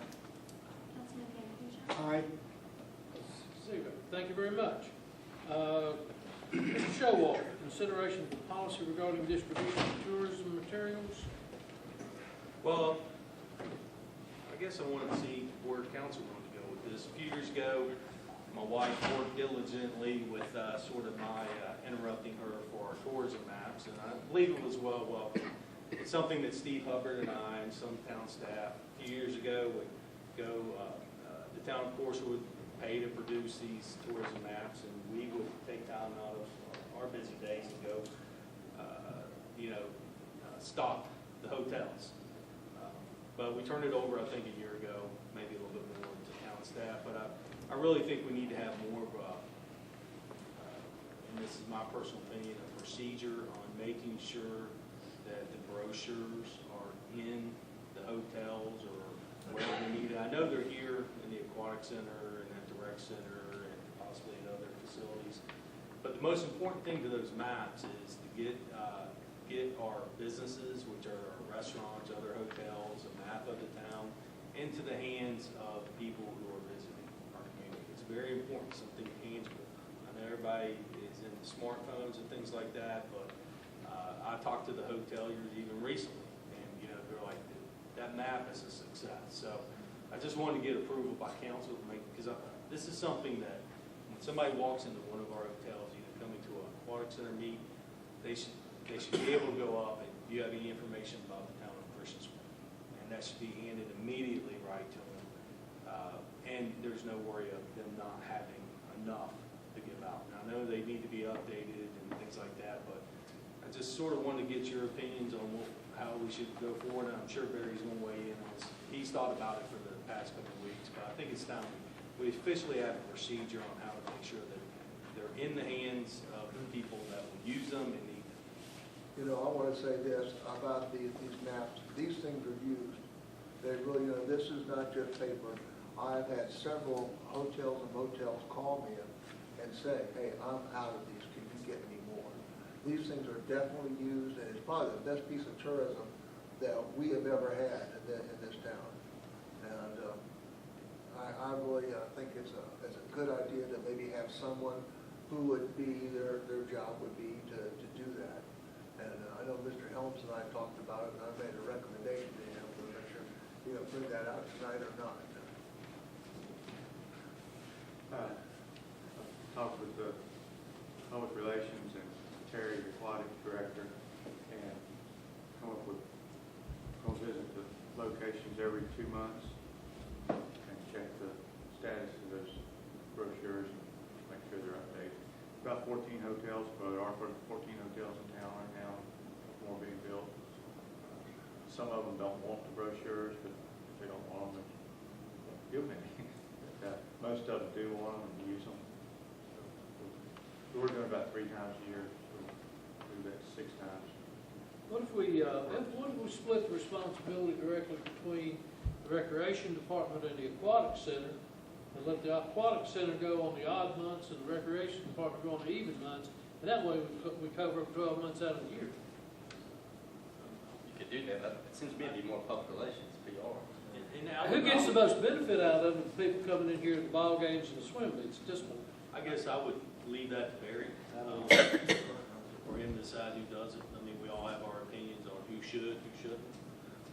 Councilman Asia. Aye. Zero. Thank you very much. Mr. Showalter, consideration of the policy regarding distribution of tourism materials. Well, I guess I wanted to see where council wanted to go with this. A few years ago, my wife worked diligently with sort of my interrupting her for our tourism maps, and I believe it was well welcome. It's something that Steve Hubbard and I and some town staff a few years ago would go, the town of course would pay to produce these tourism maps, and we would take time out of our busy days to go, stock the hotels. But we turned it over, I think, a year ago, maybe a little bit more to town staff. But I really think we need to have more of a, and this is my personal opinion, a procedure on making sure that the brochures are in the hotels or wherever we need it. I know they're here in the Aquatic Center and at the Rec Center and possibly in other facilities. But the most important thing to those maps is to get our businesses, which are our restaurants, other hotels, a map of the town, into the hands of people who are visiting our community. It's very important, something tangible. I know everybody is in smartphones and things like that, but I talked to the hoteliers even recently, and they're like, that map is a success. So I just wanted to get approval by council to make, because this is something that when somebody walks into one of our hotels, either coming to an Aquatic Center meet, they should be able to go up and, do you have any information about the town of Christiansburg? And that should be handed immediately right to them. And there's no worry of them not having enough to give out. Now, I know they need to be updated and things like that, but I just sort of wanted to get your opinions on how we should go forward. And I'm sure Barry's going to weigh in on this. He's thought about it for the past couple of weeks, but I think it's time we officially have a procedure on how to make sure that they're in the hands of the people that will use them and need them. I want to say this about these maps. These things are used. They really, this is not just paper. I've had several hotels and motels call me and say, hey, I'm out of these. Can you get me more? These things are definitely used, and it's probably the best piece of tourism that we have ever had in this town. And I really think it's a good idea to maybe have someone who would be, their job would be to do that. And I know Mr. Helms and I talked about it, and I made a recommendation to him to make sure bring that out tonight or not. Talked with the Public Relations and Terry, the Aquatic Director, and come up with, go visit the locations every 2 months and check the status of those brochures and make sure they're updated. About 14 hotels, but there are 14 hotels in town right now, more being built. Some of them don't want the brochures, but if they don't want them, they'll give them any. Most of them do want them and use them. We're doing about 3 times a year. We do that 6 times. What if we split the responsibility directly between the Recreation Department and the Aquatic Center, and let the Aquatic Center go on the odd months and the Recreation Department go on the even months, and that way we cover up 12 months out of the year? You could do that. It seems to me to be more public relations, PR. Who gets the most benefit out of it? The people coming in here to the ball games and the swim meets. Just one. I guess I would leave that to Barry, for him to decide who does it. I mean, we all have our opinions on who should, who shouldn't.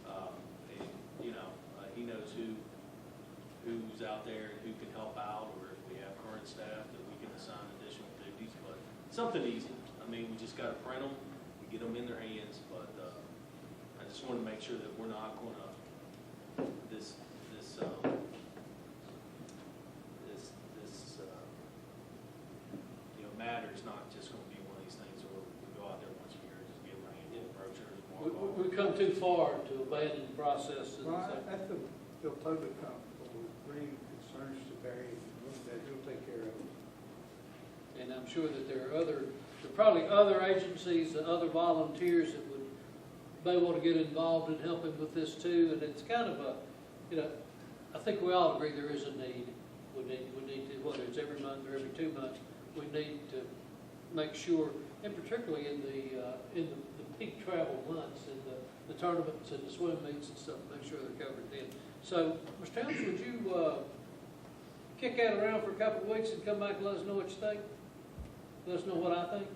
And, you know, he knows who's out there and who can help out, or if we have current staff that we can assign additional duties, but something easy. I mean, we just gotta print them, and get them in their hands, but, I just wanna make sure that we're not gonna, this you know, matter is not just gonna be one of these things where we go out there once a year and just give them a hand, get brochures, and walk off. We come too far to abandon the process. And Well, so- I feel totally comfortable with bringing concerns to Barry, that he'll take care of it. And I'm sure that there are probably other agencies, other volunteers that would may want to get involved in helping with this too. And it's kind of a, you know, I think we all agree there is a need. We need to, whether it's every month or every 2 months, we need to make sure, and particularly in the peak travel months, and the tournaments and the swim meets and stuff, make sure they're covered then. So, Mr. Towns, would you kick that around for a couple of weeks and come back and let us know what you think? Let us know what I think.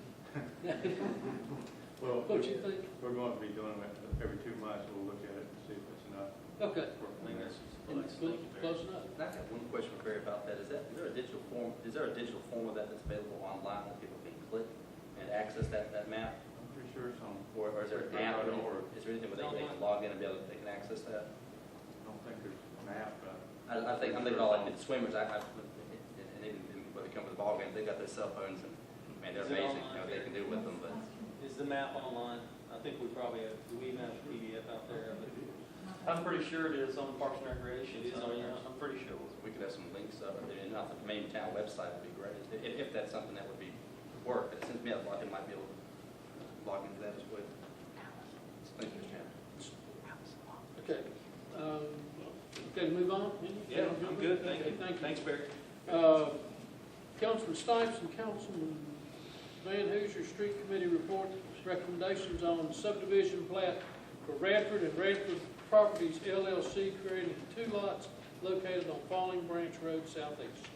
Well, What you think? we're going to be doing it every 2 months. We'll look at it and see if it's enough. Okay. I think that's Close enough. And I have one question for Barry about that. Is there a digital form of that that's available online that people can click and access that map? I'm pretty sure it's on. Or is there an app, or is there anything where they can log in and they can access that? I don't think there's an app. I'm thinking all like the swimmers, and even when they come to the ball game, they've got their cell phones, and man, they're Is it amazing, online? what they can do with them, but. Is the map online? I think we probably have, do we even have a PDF out there of it? I'm pretty sure it is on Parks and Recreation. It is on yours? I'm pretty sure. We could have some links of it, and not the main town website would be great, if that's something that would be work. But it seems to me that it might be able to log into that as well. Thank you, Mr. Chairman. Okay. Okay, move on? Yeah, I'm good, thank you. Thank you. Thanks, Barry. Councilman Stipes and Councilman Van Hoosier, Street Committee report recommendations on subdivision plat for Radford and Radford Properties LLC, creating 2 lots located on Falling Branch Road Southeast.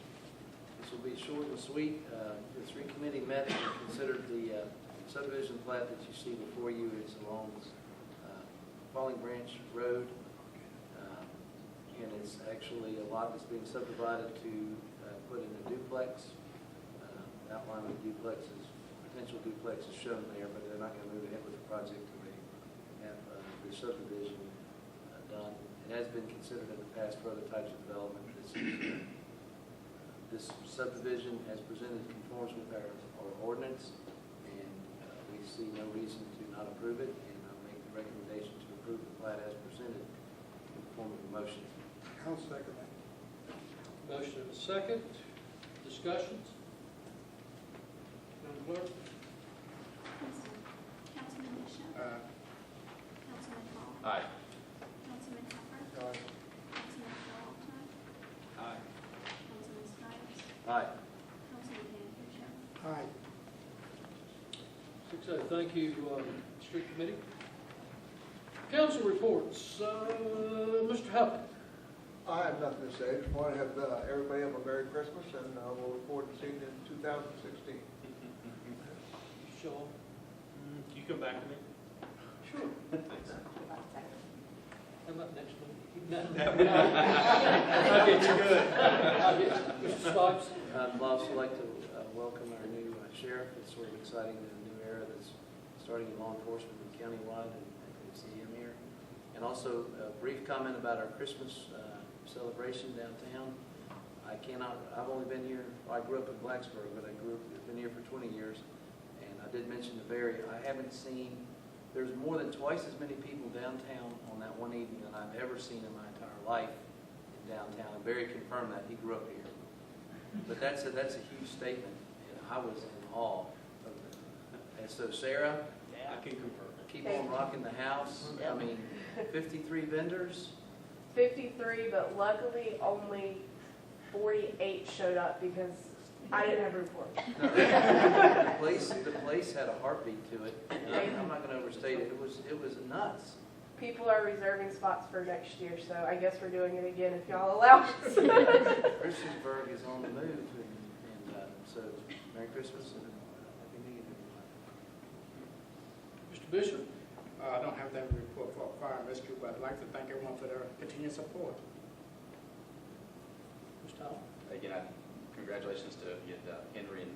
This will be short and sweet. The street committee met and considered the subdivision plat that you see before you is along Falling Branch Road. And it's actually a lot that's being subdivided to put in a duplex. Outline of duplexes, potential duplexes shown there, but they're not going to move ahead with the project until they have the subdivision done. It has been considered in the past for other types of development. This subdivision as presented conforms with our ordinance, and we see no reason to not approve it, and I'll make the recommendation to approve the plat as presented in the form of a motion. I'll second that. Motion and a second. Discussions? Madam Clerk? Councilman Bishop. Councilman Hall. Aye. Councilman Hopper. Councilman Colton. Aye. Councilman Stipes. Aye. Councilman Van Hoosier. Aye. 6-0. Thank you, Street Committee. Council reports. Mr. Huffman. I have nothing to say. Just want to have everybody have a Merry Christmas, and we'll look forward to seeing you in 2016. Sean. You come back to me? Sure. How about next week? I'll get you good. Mr. Stipes. I'd also like to welcome our new sheriff. It's sort of exciting, the new era that's starting in law enforcement and countywide, and to see him here. And also a brief comment about our Christmas celebration downtown. I've only been here, I grew up in Blacksburg, but I've been here for 20 years. And I did mention to Barry, I haven't seen, there's more than twice as many people downtown on that one evening than I've ever seen in my entire life in downtown. And Barry confirmed that, he grew up here. But that's a huge statement, and I was in awe of it. And so Sarah, I can confirm. keep on rocking the house. I mean, 53 vendors. 53, but luckily only 48 showed up because I didn't have room for them. The place had a heartbeat to it. I'm not going to overstate it. It was nuts. People are reserving spots for next year, so I guess we're doing it again if y'all allow us. Christiansburg is on the move, and so Merry Christmas and Happy New Year, everybody. Mr. Bishop. I don't have that report for fire and rescue, but I'd like to thank everyone for their continued support. Mr. Hall? Again, congratulations to Henry and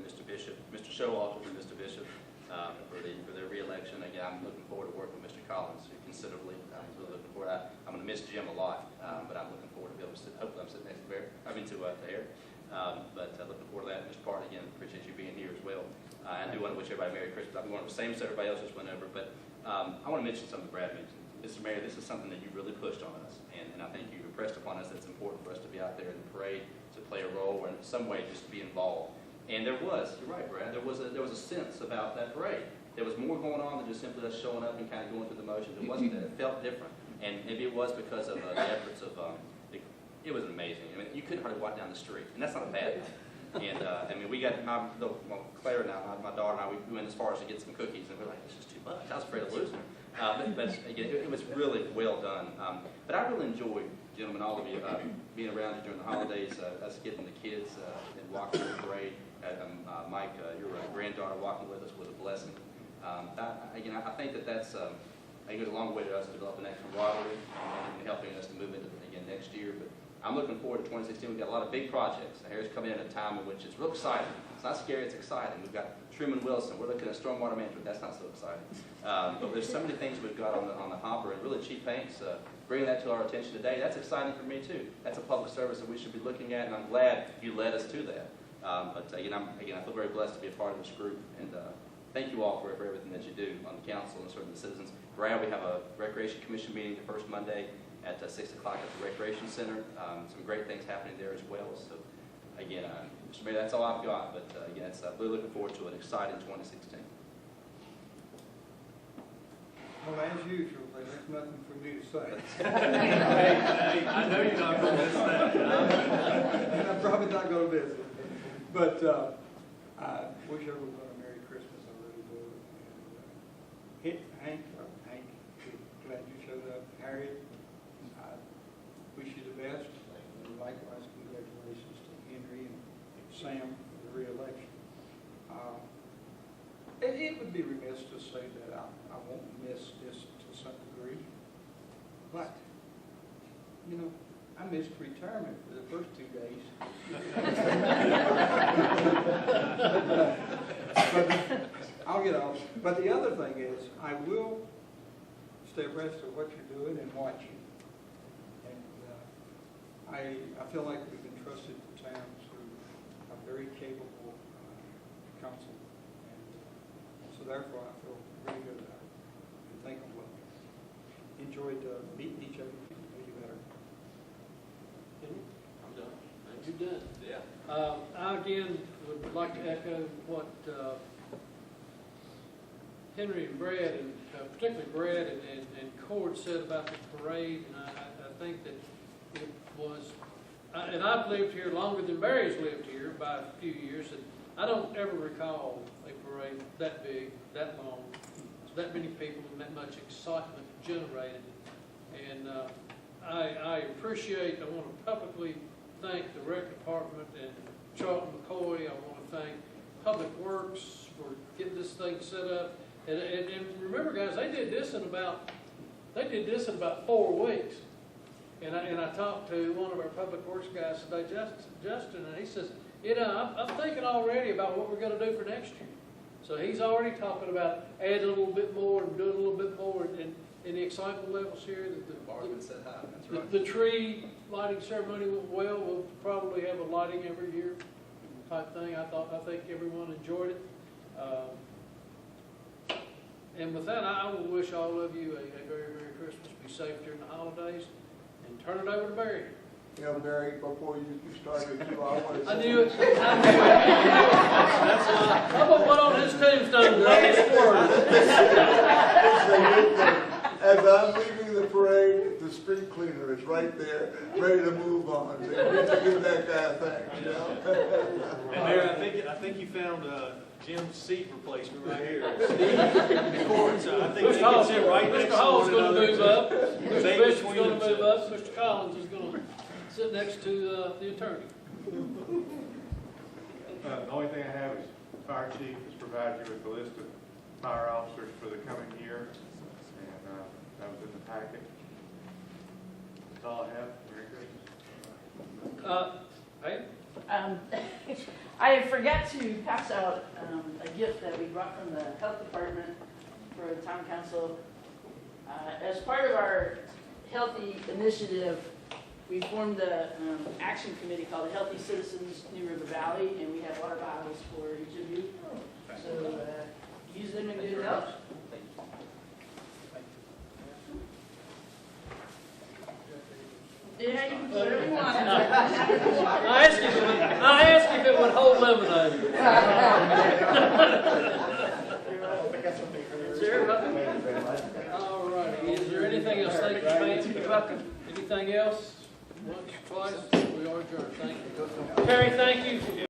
Mr. Bishop, Mr. Showalter and Mr. Bishop for their re-election. Again, I'm looking forward to working with Mr. Collins considerably. I'm really looking forward. I'm going to miss Jim a lot, but I'm looking forward to be able to sit. Hopefully, I'm sitting next to Bear. I mean to Eric. But looking forward to that. Mr. Parton, again, appreciate you being here as well. I do want to wish everybody Merry Christmas. I'll be one of the same as everybody else just went over, but I want to mention something Brad mentioned. Mr. Mayor, this is something that you really pushed on us, and I think you impressed upon us that it's important for us to be out there in the parade, to play a role, or in some way just to be involved. And there was, you're right, Brad, there was a sense about that parade. There was more going on than just simply us showing up and kind of going through the motions. It wasn't that. It felt different. And maybe it was because of the efforts of, it was amazing. I mean, you couldn't hardly walk down the street, and that's not a bad thing. And I mean, we got, Claire and I, my daughter and I, we went as far as to get some cookies, and we're like, this is too much. I was afraid of losing her. But again, it was really well done. But I really enjoyed, gentlemen, all of you, being around you during the holidays, us getting the kids and walking the parade. Mike, your granddaughter walking with us was a blessing. Again, I think that's it goes a long way to us developing that camaraderie and helping us to move into it again next year. But I'm looking forward to 2016. We've got a lot of big projects. Here's coming in at a time in which it's real exciting. It's not scary, it's exciting. We've got Truman Wilson. We're looking at stormwater management. That's not so exciting. But there's so many things we've got on the hopper, and really cheap paints. Bringing that to our attention today, that's exciting for me too. That's a public service that we should be looking at, and I'm glad you led us to that. But again, I feel very blessed to be a part of this group, and thank you all for everything that you do on the council and certainly the citizens. Brad, we have a Recreation Commission meeting the first Monday at 6 o'clock at the Recreation Center. Some great things happening there as well. So again, Mr. Mayor, that's all I've got. But again, it's really looking forward to an exciting 2016. Well, as usual, there's nothing for me to say. I know you're not going to miss that. And I'm probably not going to miss it. But I wish everyone a Merry Christmas. I really do. And Hank, glad you showed up. Harriet, I wish you the best. And likewise, congratulations to Henry and Sam for the re-election. It would be remiss to say that I won't miss this to some degree. But, you know, I missed retirement for the first 2 days. But I'll get off. But the other thing is, I will stay abreast of what you're doing and watch you. And I feel like we've entrusted the town to a very capable council. And so therefore, I feel really good about it. And thank you. Enjoyed meeting each other. Know you better. I'm done. You're done. Yeah. I again would like to echo what Henry and Brad, and particularly Brad and Cord said about the parade, and I think that it was, and I've lived here longer than Barry's lived here by a few years, and I don't ever recall a parade that big, that long, that many people, and that much excitement generated. And I appreciate, I want to publicly thank the rec department and Charlton McCoy. I want to thank Public Works for getting this thing set up. And remember, guys, they did this in about 4 weeks. And I talked to one of our Public Works guys today, Justin, and he says, you know, I'm thinking already about what we're going to do for next year. So he's already talking about adding a little bit more and doing a little bit more, and the excitement levels here. The tree lighting ceremony went well. We'll probably have a lighting every year type thing. I think everyone enjoyed it. And with that, I will wish all of you a very Merry Christmas. Be safe during the holidays, and turn it over to Barry. You know, Barry, before you started, I want to say... I knew it. That's why. I'm going to put on his tombstone. As I'm leaving the parade, the street cleaner is right there, ready to move on. So give that guy a thanks, you know? And Mayor, I think you found Jim's seat replacement right here. So I think Mr. Hall, sit right next Mr. Hall's to one going to move another. up. Mr. Bishop's going to move up. Mr. Collins is going to sit next to the attorney. The only thing I have is the fire chief has provided you with a list of fire officers for the coming year, and that was in the packet. That's all I have. Merry Christmas. Hey, I forgot to pass out a gift that we brought from the health department for the town council. As part of our healthy initiative, we formed an action committee called the Healthy Citizens New River Valley, and we have water bottles for each of you. So use them in good health. Yeah, you can put whatever you want. I asked if it would hold lemonade. All righty, is there anything else? Thank you, ma'am. You're welcome. Anything else? Once, twice, we are adjourned. Thank you. Terry, thank you.